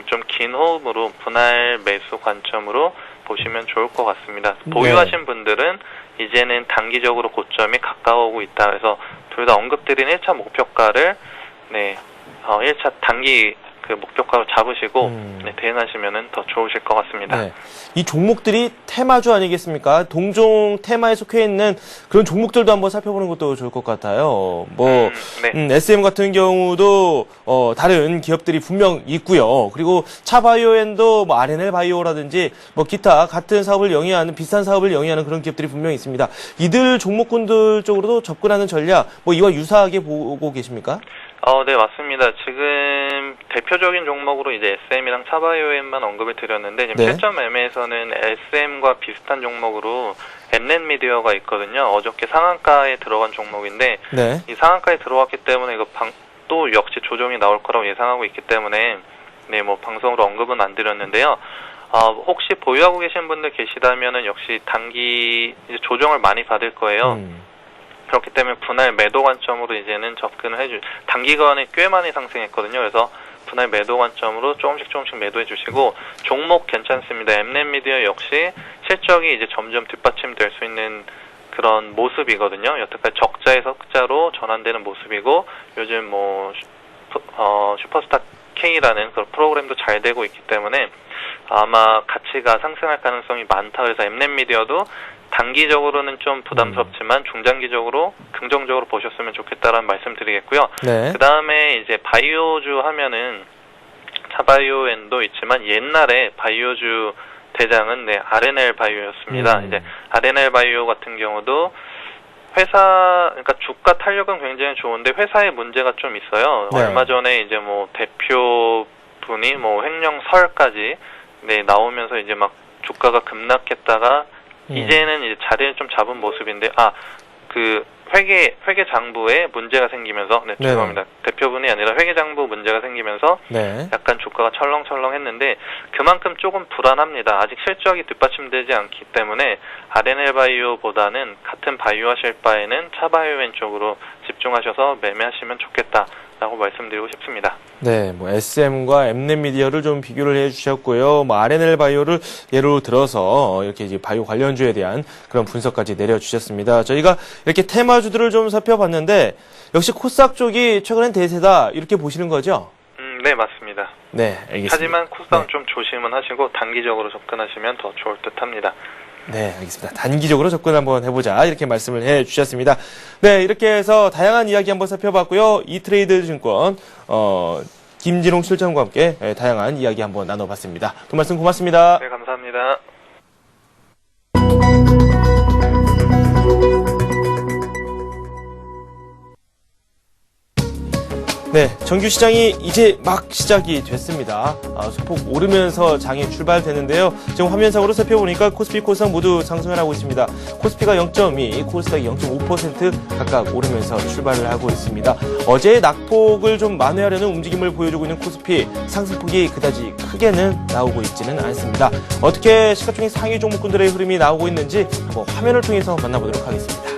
S4: 좀 긴 호흡으로 분할 매수 관점으로 보시면 좋을 것 같습니다. 보유하신 분들은 이제는 단기적으로 고점이 가까워오고 있다. 그래서 둘 다 언급드린 1차 목표가를 1차 단기 그 목표가로 잡으시고 대응하시면은 더 좋으실 것 같습니다.
S1: 네. 이 종목들이 테마주 아니겠습니까? 동종 테마에 속해 있는 그런 종목들도 한번 살펴보는 것도 좋을 것 같아요. SM 같은 경우도 다른 기업들이 분명 있고요. 그리고 차바이오엔도 뭐 RNL 바이오라든지 뭐 기타 같은 사업을 영위하는 비슷한 사업을 영위하는 그런 기업들이 분명히 있습니다. 이들 종목군들 쪽으로도 접근하는 전략 뭐 이와 유사하게 보고 계십니까?
S4: 네, 맞습니다. 지금 대표적인 종목으로 이제 SM이랑 차바이오엔만 언급을 드렸는데, 지금 실점 매매에서는 SM과 비슷한 종목으로 엠넷미디어가 있거든요. 어저께 상한가에 들어간 종목인데, 이 상한가에 들어왔기 때문에 이거 또 역시 조정이 나올 거라고 예상하고 있기 때문에, 뭐 방송으로 언급은 안 드렸는데요. 혹시 보유하고 계신 분들 계시다면은 역시 단기 이제 조정을 많이 받을 거예요. 그렇기 때문에 분할 매도 관점으로 이제는 접근을 단기간에 꽤 많이 상승했거든요. 그래서 분할 매도 관점으로 조금씩 매도해 주시고 종목 괜찮습니다. 엠넷미디어 역시 실적이 이제 점점 뒷받침될 수 있는 그런 모습이거든요. 여태까지 적자에서 흑자로 전환되는 모습이고 요즘 뭐 슈퍼스타 K라는 그런 프로그램도 잘 되고 있기 때문에 아마 가치가 상승할 가능성이 많다. 그래서 엠넷미디어도 단기적으로는 좀 부담스럽지만 중장기적으로 긍정적으로 보셨으면 좋겠다라는 말씀드리겠고요.
S1: 네.
S4: 그 다음에 이제 바이오주 하면은 차바이오엔도 있지만 옛날에 바이오주 대장은 RNL 바이오였습니다. 이제 RNL 바이오 같은 경우도 그러니까 주가 탄력은 굉장히 좋은데 회사에 문제가 좀 있어요.
S1: 네.
S4: 얼마 전에 이제 뭐 대표분이 뭐 횡령설까지 나오면서 이제 막 주가가 급락했다가 이제는 이제 자리를 좀 잡은 모습인데 그 회계장부에 문제가 생기면서 죄송합니다. 대표분이 아니라 회계장부 문제가 생기면서 약간 주가가 철렁철렁했는데 그만큼 조금 불안합니다. 아직 실적이 뒷받침되지 않기 때문에 RNL 바이오보다는 같은 바이오 하실 바에는 차바이오엔 쪽으로 집중하셔서 매매하시면 좋겠다라고 말씀드리고 싶습니다.
S1: 네, 뭐 SM과 엠넷미디어를 좀 비교를 해주셨고요. 뭐 RNL 바이오를 예로 들어서 이렇게 이제 바이오 관련주에 대한 그런 분석까지 내려주셨습니다. 저희가 이렇게 테마주들을 좀 살펴봤는데 역시 코스닥 쪽이 최근엔 대세다 이렇게 보시는 거죠?
S4: 네, 맞습니다.
S1: 네, 알겠습니다.
S4: 하지만 코스닥은 좀 조심은 하시고 단기적으로 접근하시면 더 좋을 듯합니다.
S1: 네, 알겠습니다. 단기적으로 접근 한번 해보자 이렇게 말씀을 해주셨습니다. 네, 이렇게 해서 다양한 이야기 한번 살펴봤고요. 이트레이드 증권 김진홍 실장과 함께 다양한 이야기 한번 나눠봤습니다. 그 말씀 고맙습니다.
S4: 네, 감사합니다.
S1: 네, 정규 시장이 이제 막 시작이 됐습니다. 소폭 오르면서 장이 출발되는데요. 지금 화면상으로 살펴보니까 코스피, 코스닥 모두 상승을 하고 있습니다. 코스피가 0.2, 코스닥이 0.5% 각각 오르면서 출발을 하고 있습니다. 어제의 낙폭을 좀 만회하려는 움직임을 보여주고 있는 코스피, 상승폭이 그다지 크게는 나오고 있지는 않습니다. 어떻게 시가총액 상위 종목군들의 흐름이 나오고 있는지 한번 화면을 통해서 만나보도록 하겠습니다.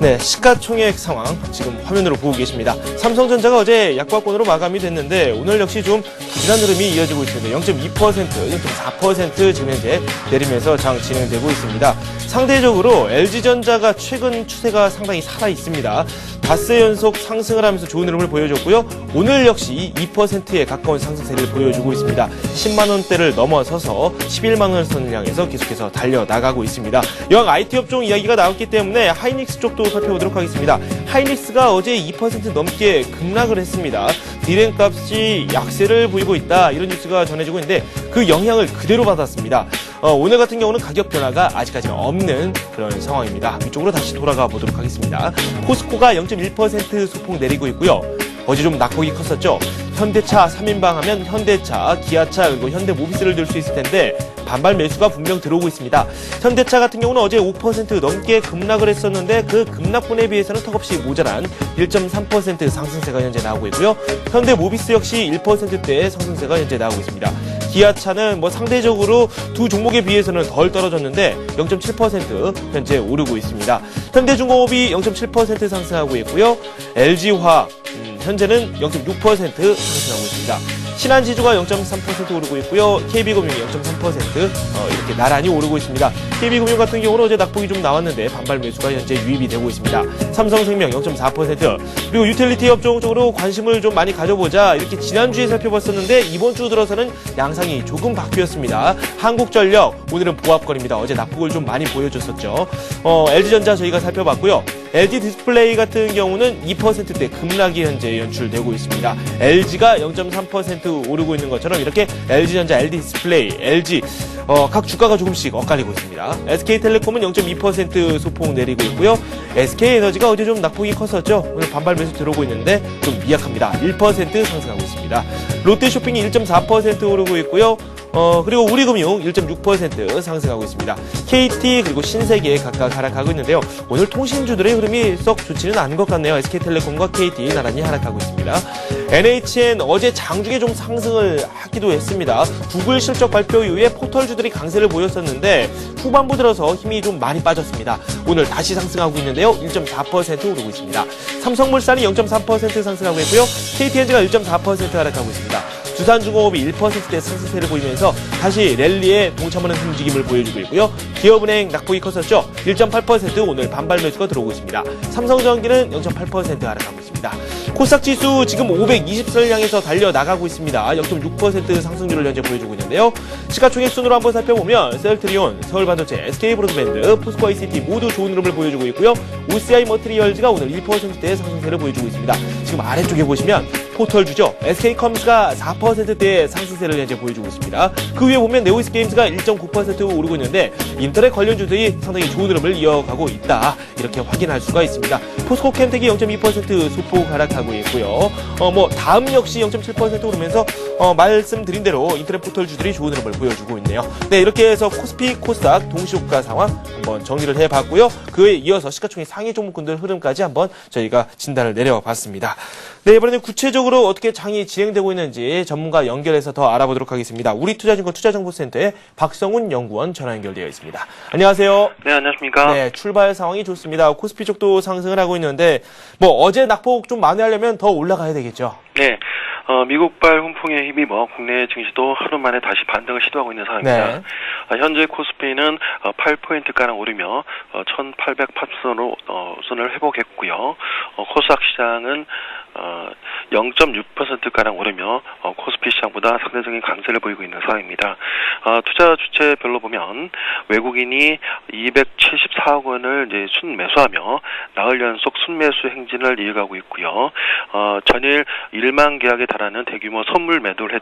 S1: 네, 시가총액 상황 지금 화면으로 보고 계십니다. 삼성전자가 어제 약과권으로 마감이 됐는데 오늘 역시 좀 부진한 흐름이 이어지고 있습니다. 0.2%, 0.4% 지금 현재 내리면서 장 진행되고 있습니다. 상대적으로 LG전자가 최근 추세가 상당히 살아 있습니다. 닷새 연속 상승을 하면서 좋은 흐름을 보여줬고요. 오늘 역시 2%에 가까운 상승세를 보여주고 있습니다. 10만 원대를 넘어서서 11만 원 선을 향해서 계속해서 달려나가고 있습니다. 이왕 IT 업종 이야기가 나왔기 때문에 하이닉스 쪽도 살펴보도록 하겠습니다. 하이닉스가 어제 2% 넘게 급락을 했습니다. 디램 값이 약세를 보이고 있다 이런 뉴스가 전해지고 있는데 그 영향을 그대로 받았습니다. 오늘 같은 경우는 가격 변화가 아직까지는 없는 그런 상황입니다. 이쪽으로 다시 돌아가 보도록 하겠습니다. 포스코가 0.1% 소폭 내리고 있고요. 어제 좀 낙폭이 컸었죠. 현대차 3인방 하면 현대차, 기아차 그리고 현대모비스를 들 수 있을 텐데 반발 매수가 분명 들어오고 있습니다. 현대차 같은 경우는 어제 5% 넘게 급락을 했었는데 그 급락분에 비해서는 턱없이 모자란 1.3% 상승세가 현재 나오고 있고요. 현대모비스 역시 1%대의 상승세가 현재 나오고 있습니다. 기아차는 뭐 상대적으로 두 종목에 비해서는 덜 떨어졌는데 0.7% 현재 오르고 있습니다. 현대중공업이 0.7% 상승하고 있고요. LG화학 현재는 0.6% 상승하고 있습니다. 신한지주가 0.3% 오르고 있고요. KB금융이 0.3% 이렇게 나란히 오르고 있습니다. KB금융 같은 경우는 어제 낙폭이 좀 나왔는데 반발 매수가 현재 유입이 되고 있습니다. 삼성생명 0.4% 그리고 유틸리티 업종 쪽으로 관심을 좀 많이 가져보자 이렇게 지난주에 살펴봤었는데 이번 주 들어서는 양상이 조금 바뀌었습니다. 한국전력 오늘은 보합권입니다. 어제 낙폭을 좀 많이 보여줬었죠. LG전자 저희가 살펴봤고요. LG디스플레이 같은 경우는 2%대 급락이 현재 연출되고 있습니다. LG가 0.3% 오르고 있는 것처럼 이렇게 LG전자, LG디스플레이, LG 각 주가가 조금씩 엇갈리고 있습니다. SK텔레콤은 0.2% 소폭 내리고 있고요. SK에너지가 어제 좀 낙폭이 컸었죠. 오늘 반발 매수 들어오고 있는데 좀 미약합니다. 1% 상승하고 있습니다. 롯데쇼핑이 1.4% 오르고 있고요. 그리고 우리금융 1.6% 상승하고 있습니다. KT 그리고 신세계 각각 하락하고 있는데요. 오늘 통신주들의 흐름이 썩 좋지는 않은 것 같네요. SK텔레콤과 KT 나란히 하락하고 있습니다. NHN 어제 장중에 좀 상승을 하기도 했습니다. 구글 실적 발표 이후에 포털주들이 강세를 보였었는데 후반부 들어서 힘이 좀 많이 빠졌습니다. 오늘 다시 상승하고 있는데요. 1.4% 오르고 있습니다. 삼성물산이 0.3% 상승하고 있고요. KTNG가 1.4% 하락하고 있습니다. 두산중공업이 1%대 상승세를 보이면서 다시 랠리에 동참하는 움직임을 보여주고 있고요. 기업은행 낙폭이 컸었죠. 1.8% 오늘 반발 매수가 들어오고 있습니다. 삼성전기는 0.8% 하락하고 있습니다. 코스닥 지수 지금 520선을 향해서 달려나가고 있습니다. 0.6% 상승률을 현재 보여주고 있는데요. 시가총액 순으로 한번 살펴보면 셀트리온, 서울반도체, SK브로드밴드, 포스코 ICT 모두 좋은 흐름을 보여주고 있고요. OCI 머티리얼즈가 오늘 1%대의 상승세를 보여주고 있습니다. 지금 아래쪽에 보시면 포털주죠. SK컴스가 4%대의 상승세를 현재 보여주고 있습니다. 그 위에 보면 네오이스게임즈가 1.9% 오르고 있는데 인터넷 관련주들이 상당히 좋은 흐름을 이어가고 있다. 이렇게 확인할 수가 있습니다. 포스코 캠텍이 0.2% 소폭 하락하고 있고요. 다음 역시 0.7% 오르면서 말씀드린 대로 인터넷 포털주들이 좋은 흐름을 보여주고 있네요. 네, 이렇게 해서 코스피, 코스닥 동시효과 상황 한번 정리를 해봤고요. 그에 이어서 시가총액 상위 종목군들 흐름까지 한번 저희가 진단을 내려봤습니다. 네, 이번에는 구체적으로 어떻게 장이 진행되고 있는지 전문가 연결해서 더 알아보도록 하겠습니다. 우리투자증권 투자정보센터의 박성훈 연구원 전화 연결되어 있습니다. 안녕하세요.
S5: 네, 안녕하십니까.
S1: 네, 출발 상황이 좋습니다. 코스피 쪽도 상승을 하고 있는데 어제 낙폭 좀 만회하려면 더 올라가야 되겠죠?
S5: 네, 미국발 훈풍에 힘입어 국내 증시도 하루 만에 다시 반등을 시도하고 있는 상황입니다.
S1: 네.
S5: 현재 코스피는 8포인트가량 오르며 1880선으로 선을 회복했고요. 코스닥 시장은 0.6%가량 오르며 코스피 시장보다 상대적인 강세를 보이고 있는 상황입니다. 투자 주체별로 보면 외국인이 274억 원을 이제 순매수하며 나흘 연속 순매수 행진을 이어가고 있고요. 전일 1만 계약에 달하는 대규모 선물 매도를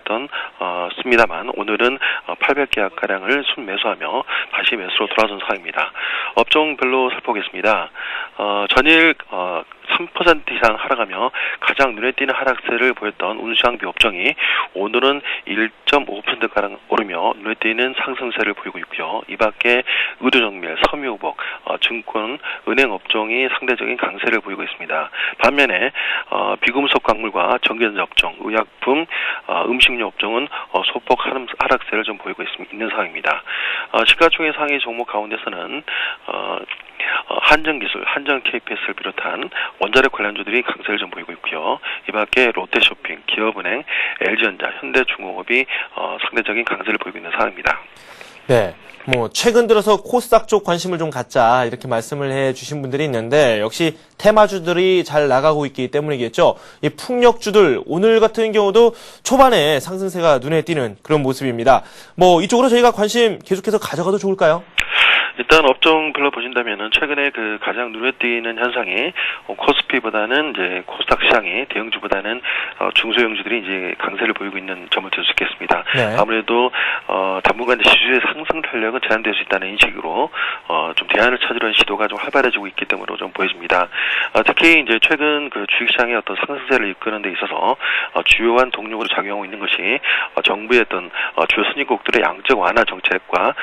S5: 습니다만 오늘은 800계약가량을 순매수하며 다시 매수로 돌아선 상황입니다. 업종별로 살펴보겠습니다. 전일 3% 이상 하락하며 가장 눈에 띄는 하락세를 보였던 운수장비 업종이 오늘은 1.5%가량 오르며 눈에 띄는 상승세를 보이고 있고요. 이 밖에 의료정밀, 섬유복, 증권, 은행 업종이 상대적인 강세를 보이고 있습니다. 반면에 비금속 광물과 전기전자 업종, 의약품, 음식료 업종은 소폭 하락세를 좀 보이고 있는 상황입니다. 시가총액 상위 종목 가운데서는 한전기술, 한전 KPS를 비롯한 원자력 관련주들이 강세를 좀 보이고 있고요. 이 밖에 롯데쇼핑, 기업은행, LG전자, 현대중공업이 상대적인 강세를 보이고 있는 상황입니다.
S1: 네. 최근 들어서 코스닥 쪽 관심을 좀 갖자 이렇게 말씀을 해 주신 분들이 있는데 역시 테마주들이 잘 나가고 있기 때문이겠죠. 이 풍력주들 오늘 같은 경우도 초반에 상승세가 눈에 띄는 그런 모습입니다. 이쪽으로 저희가 관심 계속해서 가져가도 좋을까요?
S5: 일단 업종별로 보신다면은 최근에 그 가장 눈에 띄는 현상이 코스피보다는 이제 코스닥 시장이 대형주보다는 중소형주들이 이제 강세를 보이고 있는 점을 들 수 있겠습니다.
S1: 네.
S5: 아무래도 당분간 지수의 상승 탄력은 제한될 수 있다는 인식으로 좀 대안을 찾으려는 시도가 좀 활발해지고 있기 때문에 좀 보여집니다. 특히 이제 최근 그 주식시장의 어떤 상승세를 이끄는 데 있어서 주요한 동력으로 작용하고 있는 것이 정부의 어떤 주요 선진국들의 양적 완화 정책과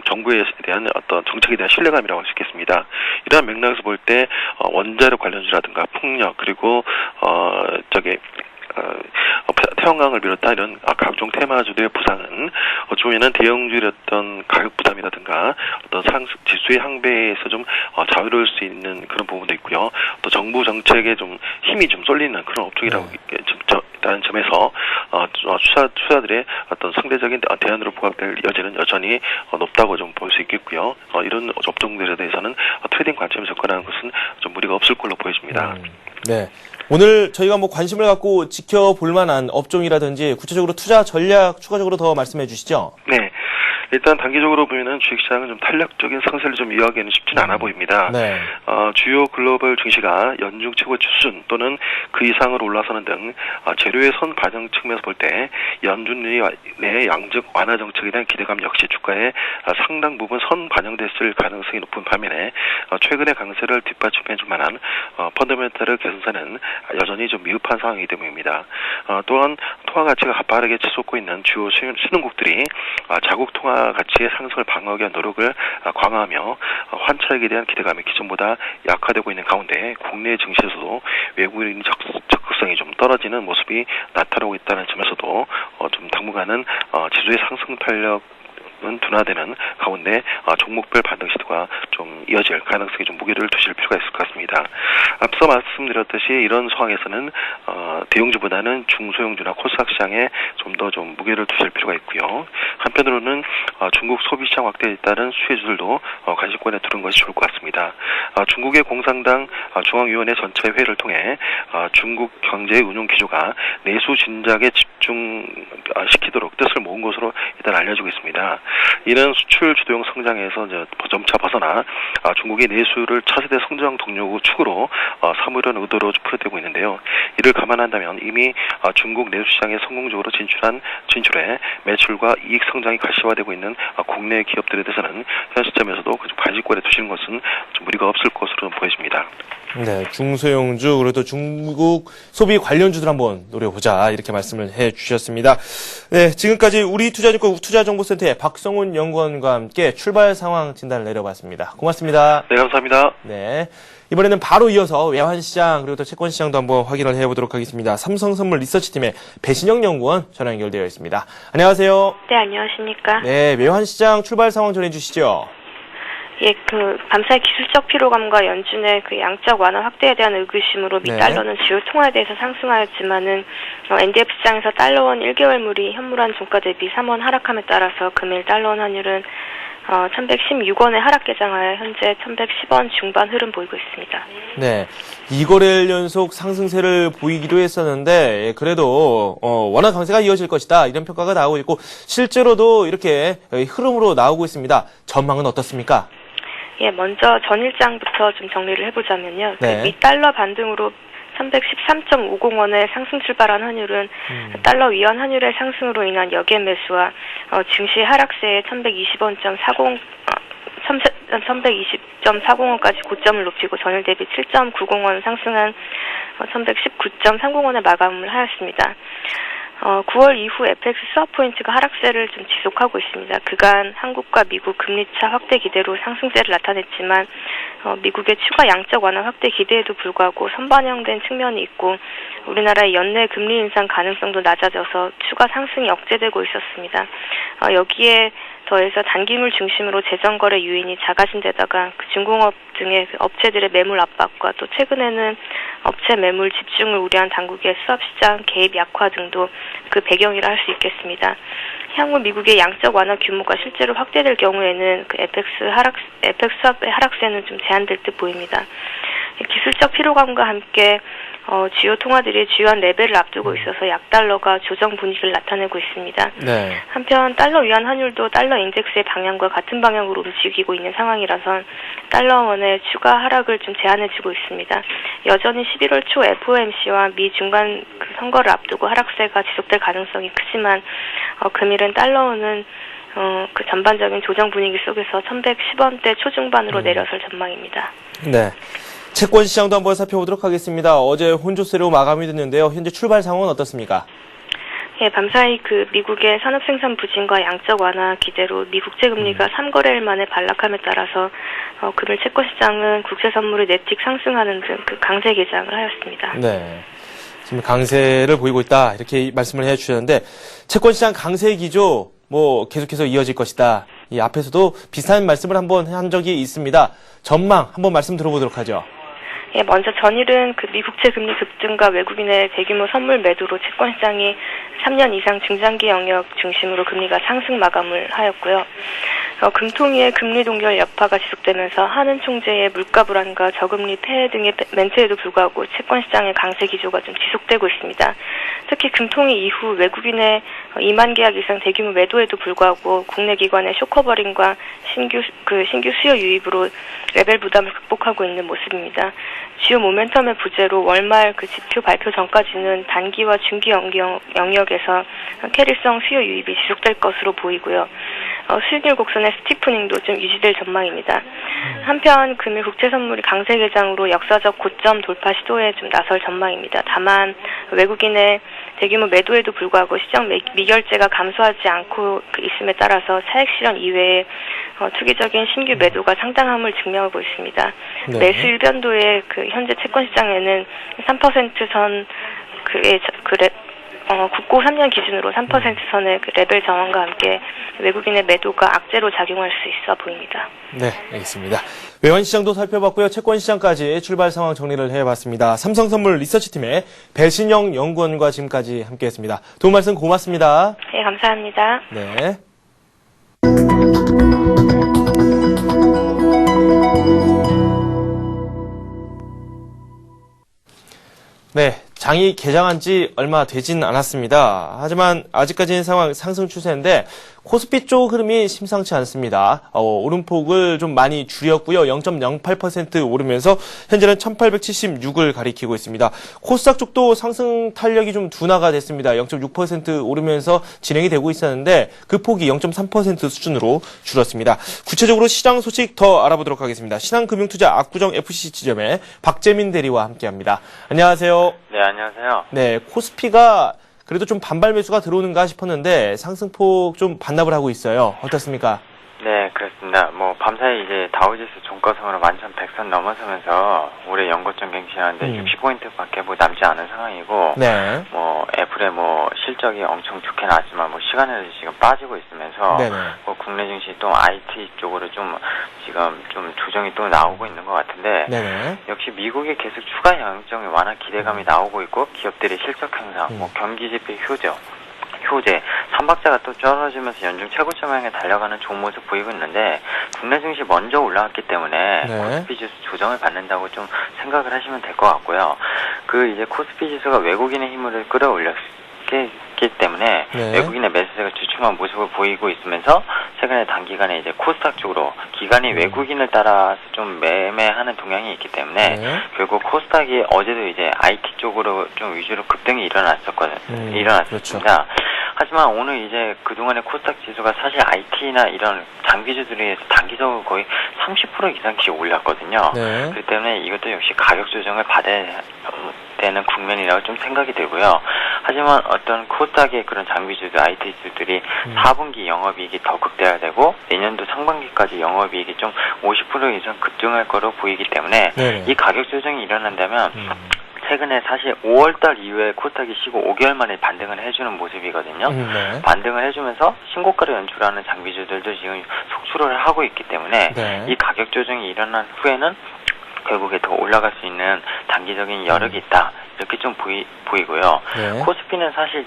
S5: 정부에 대한 어떤 정책에 대한 신뢰감이라고 할 수 있겠습니다. 이러한 맥락에서 볼 때 원자력 관련주라든가 풍력 그리고 태양광을 비롯한 이런 각종 테마주들의 부상은 어쩌면은 대형주의 어떤 가격 부담이라든가 어떤 지수의 향배에서 좀 자유로울 수 있는 그런 부분도 있고요. 또 정부 정책에 좀 힘이 좀 쏠리는 그런 업종이라고 있다는 점에서 투자들의 어떤 상대적인 대안으로 부각될 여지는 여전히 높다고 좀 볼 수 있겠고요. 이런 업종들에 대해서는 트레이딩 관점에서 접근하는 것은 좀 무리가 없을 걸로 보여집니다.
S1: 네. 오늘 저희가 관심을 갖고 지켜볼 만한 업종이라든지 구체적으로 투자 전략 추가적으로 더 말씀해 주시죠.
S5: 네. 일단 단기적으로 보면은 주식시장은 좀 탄력적인 상승을 좀 이어가기는 쉽지는 않아 보입니다.
S1: 네.
S5: 주요 글로벌 증시가 연중 최고치 수준 또는 그 이상으로 올라서는 등 재료의 선 반영 측면에서 볼 때 연준 내 양적 완화 정책에 대한 기대감 역시 주가에 상당 부분 선 반영됐을 가능성이 높은 반면에 최근의 강세를 뒷받침해 줄 만한 펀더멘털 개선세는 여전히 좀 미흡한 상황이기 때문입니다. 또한 통화 가치가 가파르게 치솟고 있는 주요 신흥국들이 자국 통화 가치의 상승을 방어하기 위한 노력을 강화하며 환차익에 대한 기대감이 기존보다 약화되고 있는 가운데 국내 증시에서도 외국인 적극성이 좀 떨어지는 모습이 나타나고 있다는 점에서도 좀 당분간은 지수의 상승 탄력 둔화되는 가운데 종목별 반등 시도가 좀 이어질 가능성이 좀 무게를 두실 필요가 있을 것 같습니다. 앞서 말씀드렸듯이 이런 상황에서는 대형주보다는 중소형주나 코스닥 시장에 좀 더 좀 무게를 두실 필요가 있고요. 한편으로는 중국 소비시장 확대에 따른 수혜주들도 관심권에 두는 것이 좋을 것 같습니다. 중국의 공산당 중앙위원회 전체 회의를 통해 중국 경제의 운용 기조가 내수 진작에 집중시키도록 뜻을 모은 것으로 일단 알려지고 있습니다. 이는 수출 주도형 성장에서 점차 벗어나 중국의 내수를 차세대 성장 동력 축으로 삼으려는 의도로 풀이되고 있는데요. 이를 감안한다면 이미 중국 내수 시장에 성공적으로 진출해 매출과 이익 성장이 가시화되고 있는 국내 기업들에 대해서는 현 시점에서도 관심권에 두시는 것은 좀 무리가 없을 것으로 보여집니다.
S1: 네, 중소형주 그리고 또 중국 소비 관련주들 한번 노려보자 이렇게 말씀을 해주셨습니다. 네, 지금까지 우리 투자정보센터의 박성훈 연구원과 함께 출발 상황 진단을 내려봤습니다. 고맙습니다.
S5: 네, 감사합니다.
S1: 네, 이번에는 바로 이어서 외환시장 그리고 또 채권시장도 한번 확인을 해보도록 하겠습니다. 삼성선물 리서치팀의 배신영 연구원 전화 연결되어 있습니다. 안녕하세요.
S6: 네, 안녕하십니까.
S1: 네, 외환시장 출발 상황 전해주시죠.
S6: 예, 밤사이 기술적 피로감과 연준의 양적 완화 확대에 대한 의구심으로 미 달러는 주요 통화에 대해서 상승하였지만은 NDF 시장에서 달러원 1개월물이 현물환 종가 대비 3원 하락함에 따라서 금일 달러원 환율은 1116원에 하락 개장하여 현재 1110원 중반 흐름 보이고 있습니다.
S1: 네, 2거래일 연속 상승세를 보이기도 했었는데 그래도 원화 강세가 이어질 것이다 이런 평가가 나오고 있고 실제로도 이렇게 흐름으로 나오고 있습니다. 전망은 어떻습니까?
S6: 예, 먼저 전일장부터 좀 정리를 해보자면요.
S1: 네.
S6: 미 달러 반등으로 313.50원에 상승 출발한 환율은 달러 위안 환율의 상승으로 인한 역의 매수와 증시 하락세에 1120.40원까지 고점을 높이고 전일 대비 7.90원 상승한 1119.30원에 마감을 하였습니다. 9월 이후 FX 스왑 포인트가 하락세를 좀 지속하고 있습니다. 그간 한국과 미국 금리차 확대 기대로 상승세를 나타냈지만 미국의 추가 양적 완화 확대 기대에도 불구하고 선반영된 측면이 있고 우리나라의 연내 금리 인상 가능성도 낮아져서 추가 상승이 억제되고 있었습니다. 여기에 더해서 단기물 중심으로 재정거래 유인이 작아진 데다가 중공업 등의 업체들의 매물 압박과 또 최근에는 업체 매물 집중을 우려한 당국의 수합시장 개입 약화 등도 그 배경이라 할 수 있겠습니다. 향후 미국의 양적 완화 규모가 실제로 확대될 경우에는 FX 수합의 하락세는 좀 제한될 듯 보입니다. 기술적 피로감과 함께 주요 통화들이 주요한 레벨을 앞두고 있어서 약달러가 조정 분위기를 나타내고 있습니다.
S1: 네.
S6: 한편 달러 위안 환율도 달러 인덱스의 방향과 같은 방향으로 움직이고 있는 상황이라서 달러원의 추가 하락을 좀 제한해주고 있습니다. 여전히 11월 초 FOMC와 미 중간 선거를 앞두고 하락세가 지속될 가능성이 크지만 금일은 달러원은 전반적인 조정 분위기 속에서 1110원대 초중반으로 내려설 전망입니다.
S1: 네. 채권 시장도 한번 살펴보도록 하겠습니다. 어제 혼조세로 마감이 됐는데요. 현재 출발 상황은 어떻습니까?
S6: 예, 밤사이 미국의 산업생산 부진과 양적 완화 기대로 미 국채금리가 3거래일 만에 반락함에 따라서 금일 채권 시장은 국채 선물이 내틱 상승하는 등 강세 개장을 하였습니다.
S1: 네. 지금 강세를 보이고 있다 이렇게 말씀을 해주셨는데 채권 시장 강세 기조 계속해서 이어질 것이다. 이 앞에서도 비슷한 말씀을 한번 한 적이 있습니다. 전망 한번 말씀 들어보도록 하죠.
S6: 예, 먼저 전일은 미 국채 금리 급등과 외국인의 대규모 선물 매도로 채권 시장이 3년 이상 중장기 영역 중심으로 금리가 상승 마감을 하였고요. 금통위의 금리 동결 여파가 지속되면서 하는 총재의 물가 불안과 저금리 폐해 등의 멘트에도 불구하고 채권 시장의 강세 기조가 좀 지속되고 있습니다. 특히 금통위 이후 외국인의 2만 계약 이상 대규모 매도에도 불구하고 국내 기관의 쇼커버링과 신규 수요 유입으로 레벨 부담을 극복하고 있는 모습입니다. 주요 모멘텀의 부재로 월말 지표 발표 전까지는 단기와 중기 영역에서 캐리성 수요 유입이 지속될 것으로 보이고요. 수익률 곡선의 스티프닝도 좀 유지될 전망입니다. 한편 금일 국채 선물이 강세 개장으로 역사적 고점 돌파 시도에 좀 나설 전망입니다. 다만 외국인의 대규모 매도에도 불구하고 시장 미결제가 감소하지 않고 있음에 따라서 차익 실현 이외에 투기적인 신규 매도가 상당함을 증명하고 있습니다.
S1: 네.
S6: 매수 일변도의 현재 채권 시장에는 3% 선 국고 3년 기준으로 3%선의 그 레벨 정원과 함께 외국인의 매도가 악재로 작용할 수 있어 보입니다.
S1: 네, 알겠습니다. 외환시장도 살펴봤고요. 채권시장까지 출발 상황 정리를 해봤습니다. 삼성선물 리서치팀의 배신영 연구원과 지금까지 함께했습니다. 도움 말씀 고맙습니다.
S6: 네, 감사합니다.
S1: 네. 네, 장이 개장한 지 얼마 되진 않았습니다. 하지만 아직까지는 상황 상승 추세인데 코스피 쪽 흐름이 심상치 않습니다. 오름폭을 좀 많이 줄였고요. 0.08% 오르면서 현재는 1876을 가리키고 있습니다. 코스닥 쪽도 상승 탄력이 좀 둔화가 됐습니다. 0.6% 오르면서 진행이 되고 있었는데 그 폭이 0.3% 수준으로 줄었습니다. 구체적으로 시장 소식 더 알아보도록 하겠습니다. 신한금융투자 압구정 FC 지점의 박재민 대리와 함께합니다. 안녕하세요.
S7: 네, 안녕하세요.
S1: 네, 코스피가 그래도 좀 반발 매수가 들어오는가 싶었는데 상승폭 좀 반납을 하고 있어요. 어떻습니까?
S7: 네, 그렇습니다. 밤사이 이제 다우지수 종가상으로 11,100선 넘어서면서 올해 연고점 갱신하는데 60포인트밖에 남지 않은 상황이고,
S1: 네.
S7: 애플의 실적이 엄청 좋게 나왔지만 시간에도 지금 빠지고 있으면서,
S1: 네네.
S7: 국내 증시 또 IT 쪽으로 지금 좀 조정이 또 나오고 있는 것 같은데,
S1: 네네.
S7: 역시 미국이 계속 추가 영향성이 완화 기대감이 나오고 있고, 기업들의 실적 향상, 경기지표 효제, 3박자가 또 떨어지면서 연중 최고점 향해 달려가는 좋은 모습 보이고 있는데 국내 증시 먼저 올라왔기 때문에
S1: 네.
S7: 코스피 지수 조정을 받는다고 좀 생각을 하시면 될 것 같고요. 이제 코스피 지수가 외국인의 힘을 끌어올렸기 때문에
S1: 네.
S7: 외국인의 매수세가 주춤한 모습을 보이고 있으면서 최근에 단기간에 이제 코스닥 쪽으로 기관이 외국인을 따라서 좀 매매하는 동향이 있기 때문에
S1: 네.
S7: 결국 코스닥이 어제도 이제 IT 쪽으로 좀 위주로 급등이 일어났습니다.
S1: 그렇죠.
S7: 하지만 오늘 이제 그동안의 코스닥 지수가 사실 IT나 이런 장비주들이 단기적으로 거의 30% 이상씩 올랐거든요.
S1: 네.
S7: 그렇기 때문에 이것도 역시 가격 조정을 받아야 되는 국면이라고 좀 생각이 들고요. 하지만 어떤 코스닥의 그런 장비주들, IT주들이 4분기 영업이익이 더 극대화되고 내년도 상반기까지 영업이익이 좀 50% 이상 급증할 거로 보이기 때문에
S1: 네네.
S7: 이 가격 조정이 일어난다면 최근에 사실 5월달 이후에 코스닥이 쉬고 5개월 만에 반등을 해주는 모습이거든요.
S1: 네.
S7: 반등을 해주면서 신고가를 연출하는 장비주들도 지금 속출을 하고 있기 때문에
S1: 네.
S7: 이 가격 조정이 일어난 후에는 결국에 더 올라갈 수 있는 단기적인 여력이 있다. 이렇게 좀 보이고요.
S1: 네.
S7: 코스피는 사실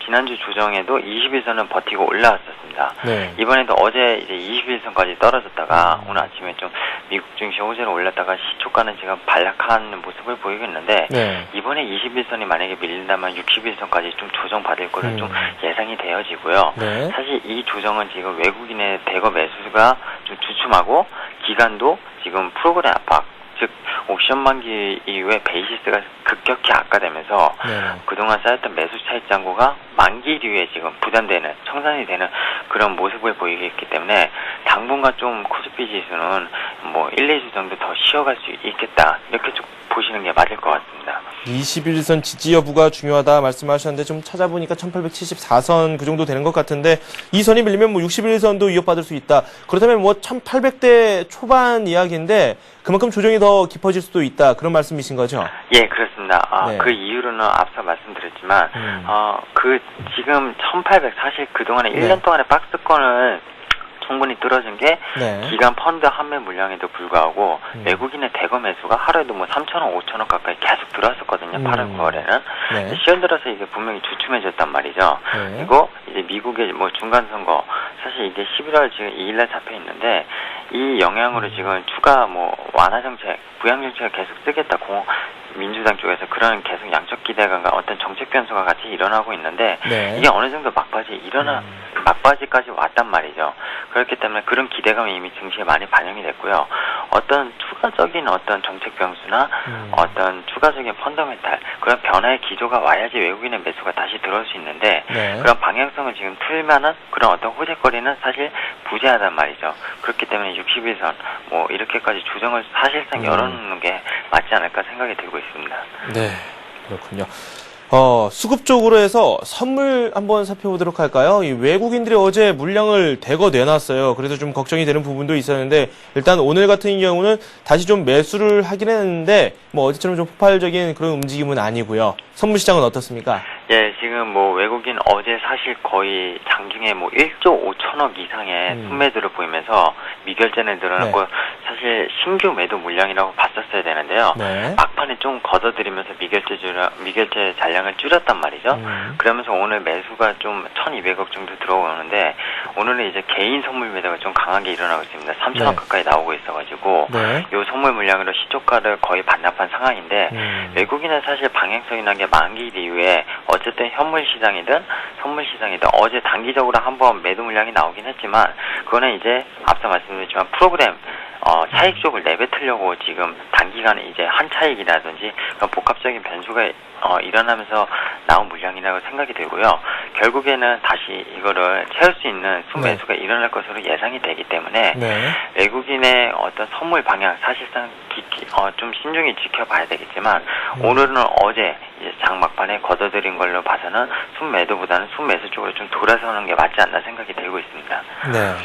S7: 지난주 조정에도 21선은 버티고 올라왔었습니다.
S1: 네.
S7: 이번에도 어제 이제 21선까지 떨어졌다가 오늘 아침에 좀 미국 증시 호재로 올랐다가 시초가는 지금 반락한 모습을 보이고 있는데
S1: 네.
S7: 이번에 21선이 만약에 밀린다면 61선까지 좀 조정받을 거를 좀 예상이 되어지고요.
S1: 네.
S7: 사실 이 조정은 지금 외국인의 대거 매수가 좀 주춤하고 기관도 지금 프로그램 압박, 즉 옵션 만기 이후에 베이시스가 급격히 악화되면서
S1: 네.
S7: 그동안 쌓였던 매수 차익 잔고가 만기 이후에 지금 부담되는, 청산이 되는 그런 모습을 보이기 때문에 당분간 좀 코스피 지수는 1, 2주 정도 더 쉬어갈 수 있겠다. 이렇게 좀 보시는 게 맞을 것 같습니다.
S1: 21선 지지 여부가 중요하다 말씀하셨는데 좀 찾아보니까 1874선 그 정도 되는 것 같은데 이 선이 밀리면 61선도 위협받을 수 있다. 그렇다면 1800대 초반 이야기인데 그만큼 조정이 더 깊어질 수도 있다. 그런 말씀이신 거죠?
S7: 예, 그렇습니다.
S1: 네.
S7: 그 이유로는 앞서 말씀드렸지만 지금 1800 사실 그동안에
S1: 네.
S7: 1년 동안의 박스권을 충분히 뚫어준 게
S1: 네.
S7: 기간 펀드 환매 물량에도 불구하고 외국인의 대거 매수가 하루에도 3,000원, 5,000원 가까이 계속 들어왔었거든요. 8월, 9월에는.
S1: 네.
S7: 10월 들어서 이게 분명히 주춤해졌단 말이죠.
S1: 네.
S7: 그리고 이제 미국의 중간선거, 사실 이게 11월 지금 2일날 잡혀 있는데 이 영향으로 지금 추가 완화 정책, 부양 정책을 계속 쓰겠다. 민주당 쪽에서 그런 계속 양적 기대감과 어떤 정책 변수가 같이 일어나고 있는데
S1: 네.
S7: 이게 어느 정도 막바지까지 왔단 말이죠. 그렇기 때문에 그런 기대감이 이미 증시에 많이 반영이 됐고요. 어떤 추가적인 어떤 정책 변수나 어떤 추가적인 펀더멘탈 그런 변화의 기조가 와야지 외국인의 매수가 다시 들어올 수 있는데
S1: 네.
S7: 그런 방향성을 지금 틀면은 그런 어떤 호재거리는 사실 부재하단 말이죠. 그렇기 때문에 61선 이렇게까지 조정을 사실상 열어놓는 게 맞지 않을까 생각이 들고 있습니다.
S1: 네, 그렇군요. 수급 쪽으로 해서 선물 한번 살펴보도록 할까요? 이 외국인들이 어제 물량을 대거 내놨어요. 그래서 좀 걱정이 되는 부분도 있었는데, 일단 오늘 같은 경우는 다시 좀 매수를 하긴 했는데, 뭐 어제처럼 좀 폭발적인 그런 움직임은 아니고요. 선물 시장은 어떻습니까?
S7: 예, 지금 뭐 외국인 어제 사실 거의 장중에 뭐 1조 5천억 이상의 순매도를 보이면서 미결제는 늘어났고,
S1: 네.
S7: 사실 신규 매도 물량이라고 봤었어야 되는데요.
S1: 네.
S7: 막판에 좀 걷어들이면서 미결제 잔량을 줄였단 말이죠. 그러면서 오늘 매수가 좀 1,200억 정도 들어오는데, 오늘은 이제 개인 선물 매도가 좀 강하게 일어나고 있습니다. 3천억
S1: 네.
S7: 가까이 나오고 있어가지고,
S1: 네.
S7: 요 선물 물량으로 시초가를 거의 반납한 상황인데, 외국인은 사실 방향성이 난 게 만기 이후에 어쨌든 현물 시장이든 선물 시장이든 어제 단기적으로 한번 매도 물량이 나오긴 했지만, 그거는 이제 앞서 말씀드렸지만 프로그램 차익 쪽을 내뱉으려고 지금 단기간에 이제 한 차익이라든지 그런 복합적인 변수가 일어나면서 나온 물량이라고 생각이 되고요. 결국에는 다시 이거를 채울 수 있는 순매수가 일어날 것으로 예상이 되기 때문에
S1: 네.
S7: 외국인의 어떤 선물 방향 사실상 좀 신중히 지켜봐야 되겠지만 오늘은 어제 이제 장 막판에 걷어들인 걸로 봐서는 순매도보다는 순매수 쪽으로 좀 돌아서는 게 맞지 않나 생각이 들고 있습니다.
S1: 네.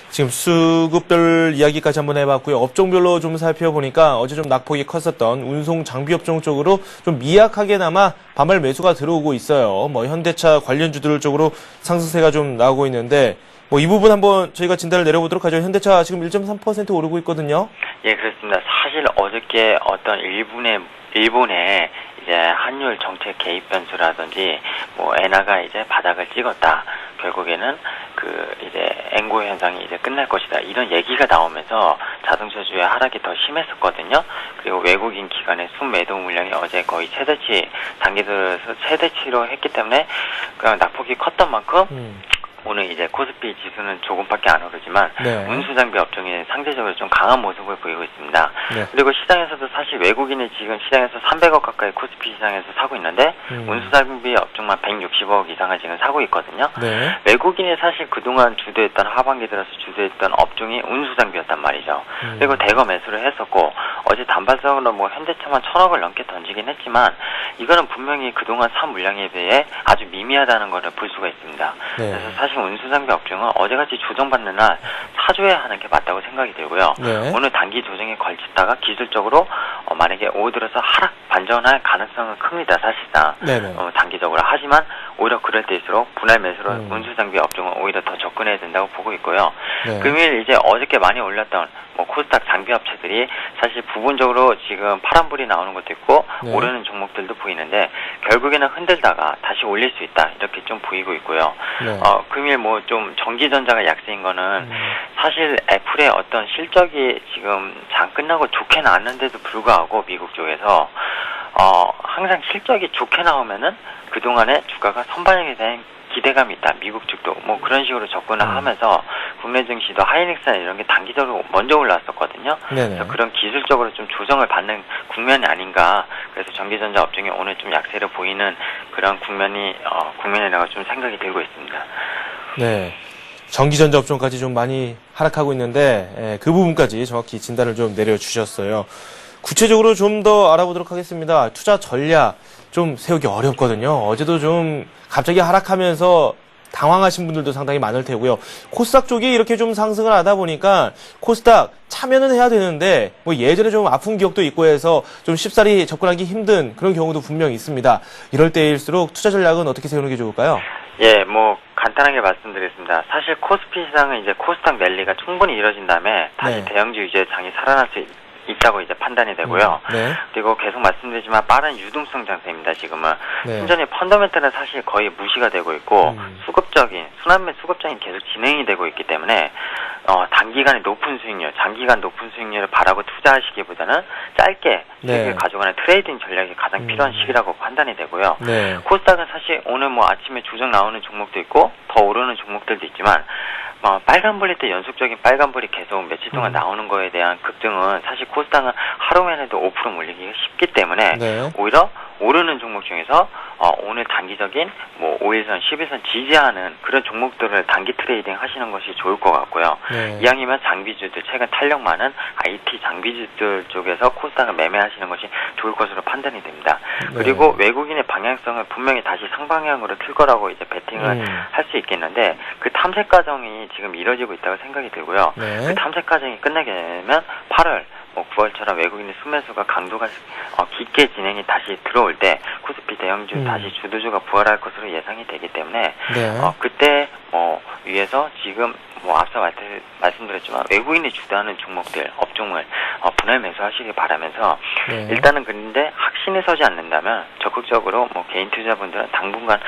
S1: 지금 수급별 이야기까지 한번 해봤고요. 업종별로 좀 살펴보니까 어제 좀 낙폭이 컸었던 운송 장비 업종 쪽으로 좀 미약하게나마 반발 매수가 들어오고 있어요. 뭐 현대차 관련주들 쪽으로 상승세가 좀 나오고 있는데 뭐 이 부분 한번 저희가 진단을 내려보도록 하죠. 현대차 지금 1.3% 오르고 있거든요.
S7: 예, 그렇습니다. 사실 어저께 어떤 일본의 이제 환율 정책 개입 변수라든지 뭐 엔화가 이제 바닥을 찍었다. 결국에는 그 이제 엔고 현상이 이제 끝날 것이다. 이런 얘기가 나오면서 자동차주의 하락이 더 심했었거든요. 그리고 외국인 기관의 순매도 물량이 어제 거의 최대치 단기 들어서 최대치로 했기 때문에 그냥 낙폭이 컸던 만큼 오늘 이제 코스피 지수는 조금밖에 안 오르지만
S1: 네.
S7: 운수장비 업종이 상대적으로 좀 강한 모습을 보이고 있습니다.
S1: 네.
S7: 그리고 시장에서도 사실 외국인이 지금 시장에서 300억 가까이 코스피 시장에서 사고 있는데 운수장비 업종만 160억 이상을 지금 사고 있거든요.
S1: 네.
S7: 외국인이 사실 그동안 주도했던 하반기 들어서 주도했던 업종이 운수장비였단 말이죠. 그리고 대거 매수를 했었고 어제 단발성으로 뭐 현대차만 1,000억을 넘게 던지긴 했지만 이거는 분명히 그동안 산 물량에 비해 아주 미미하다는 것을 볼 수가 있습니다.
S1: 네.
S7: 그래서 사실 운수장비 업종은 어제같이 조정받는 날 사줘야 하는 게 맞다고 생각이 들고요.
S1: 네.
S7: 오늘 단기 조정에 걸치다가 기술적으로 만약에 오후 들어서 하락 반전할 가능성은 큽니다. 사실상
S1: 네네.
S7: 단기적으로. 하지만 오히려 그럴 때일수록 분할 매수로 운수장비 업종은 오히려 더 접근해야 된다고 보고 있고요.
S1: 네.
S7: 금일 이제 어저께 많이 올랐던 뭐 코스닥 장비 업체들이 사실 부분적으로 지금 파란불이 나오는 것도 있고
S1: 네.
S7: 오르는 종목들도 보이는데 결국에는 흔들다가 다시 올릴 수 있다 이렇게 좀 보이고 있고요.
S1: 네.
S7: 금일 뭐 좀 전기전자가 약세인 거는 사실 애플의 어떤 실적이 지금 장 끝나고 좋게 나왔는데도 불구하고 미국 쪽에서 항상 실적이 좋게 나오면은 그동안에 주가가 선반영에 대한 기대감이 있다. 미국 측도 뭐 그런 식으로 접근을 하면서 국내 증시도 하이닉스나 이런 게 단기적으로 먼저 올라왔었거든요.
S1: 네네.
S7: 그래서 그런 기술적으로 좀 조정을 받는 국면이 아닌가. 그래서 전기전자 업종이 오늘 좀 약세를 보이는 그런 국면이라고 좀 생각이 들고 있습니다.
S1: 네. 전기전자 업종까지 좀 많이 하락하고 있는데 그 부분까지 정확히 진단을 좀 내려주셨어요. 구체적으로 좀 더 알아보도록 하겠습니다. 투자 전략 좀 세우기 어렵거든요. 어제도 좀 갑자기 하락하면서 당황하신 분들도 상당히 많을 테고요. 코스닥 쪽이 이렇게 좀 상승을 하다 보니까 코스닥 참여는 해야 되는데 뭐 예전에 좀 아픈 기억도 있고 해서 좀 쉽사리 접근하기 힘든 그런 경우도 분명히 있습니다. 이럴 때일수록 투자 전략은 어떻게 세우는 게 좋을까요?
S7: 예, 뭐 간단하게 말씀드리겠습니다. 사실 코스피 시장은 이제 코스닥 랠리가 충분히 이뤄진 다음에 다시
S1: 네.
S7: 대형주 위주의 장이 살아날 수 있다고 이제 판단이 되고요.
S1: 네.
S7: 그리고 계속 말씀드리지만 빠른 유동성 장세입니다. 지금은
S1: 네.
S7: 순전히 펀더멘탈은 사실 거의 무시가 되고 있고 순환매 수급적인 계속 진행이 되고 있기 때문에 단기간에 높은 수익률, 장기간 높은 수익률을 바라고 투자하시기보다는 짧게 수익을
S1: 네.
S7: 가져가는 트레이딩 전략이 가장 필요한 시기라고 판단이 되고요.
S1: 네.
S7: 코스닥은 사실 오늘 뭐 아침에 조정 나오는 종목도 있고 더 오르는 종목들도 있지만 빨간불일 때 연속적인 빨간불이 계속 며칠 동안 나오는 거에 대한 급등은 사실 코스닥은 하루만 해도 5% 몰리기가 쉽기 때문에
S1: 네.
S7: 오히려 오르는 종목 중에서 오늘 단기적인 5일선, 10일선 지지하는 그런 종목들을 단기 트레이딩 하시는 것이 좋을 것 같고요.
S1: 네.
S7: 이왕이면 장비주들, 최근 탄력 많은 IT 장비주들 쪽에서 코스닥을 매매하시는 것이 좋을 것으로 판단이 됩니다.
S1: 네.
S7: 그리고 외국인의 방향성을 분명히 다시 상방향으로 틀 거라고 이제 베팅을 할 수 있겠는데 그 탐색 과정이 지금 이뤄지고 있다고 생각이 들고요.
S1: 네.
S7: 그 탐색 과정이 끝나게 되면 8월 9월처럼 외국인의 순매수가 강도가 깊게 진행이 다시 들어올 때 코스피 대형주 다시 주도주가 부활할 것으로 예상이 되기 때문에
S1: 네.
S7: 그때 위에서 지금 앞서 말씀드렸지만 외국인이 주도하는 종목들, 업종을 분할 매수하시길 바라면서
S1: 네.
S7: 일단은 그런데 확신이 서지 않는다면 적극적으로 개인 투자분들은 당분간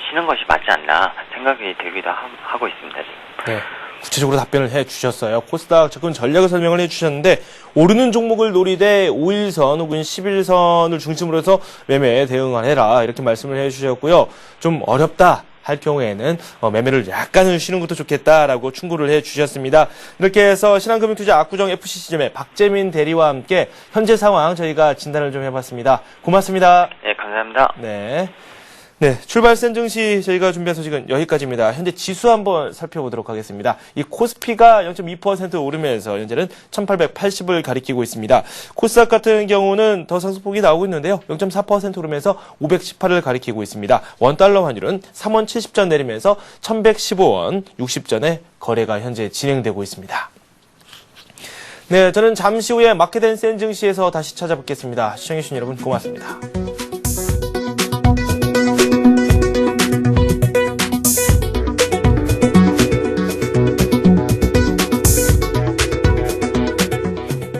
S7: 쉬는 것이 맞지 않나 생각이 들기도 하고 있습니다. 지금.
S1: 네. 구체적으로 답변을 해주셨어요. 코스닥 접근 전략을 설명을 해주셨는데 오르는 종목을 노리되 5일선 혹은 10일선을 중심으로 해서 매매에 대응해라 이렇게 말씀을 해주셨고요. 좀 어렵다 할 경우에는 매매를 약간은 쉬는 것도 좋겠다라고 충고를 해주셨습니다. 이렇게 해서 신한금융투자 압구정 FCC점의 박재민 대리와 함께 현재 상황 저희가 진단을 좀 해봤습니다. 고맙습니다.
S7: 네, 감사합니다.
S1: 네. 네, 출발센 증시 저희가 준비한 소식은 여기까지입니다. 현재 지수 한번 살펴보도록 하겠습니다. 이 코스피가 0.2% 오르면서 현재는 1880을 가리키고 있습니다. 코스닥 같은 경우는 더 상승폭이 나오고 있는데요. 0.4% 오르면서 518을 가리키고 있습니다. 원달러 환율은 3원 70전 내리면서 1115원 60전에 거래가 현재 진행되고 있습니다. 네, 저는 잠시 후에 마켓앤센 증시에서 다시 찾아뵙겠습니다. 시청해주신 여러분 고맙습니다.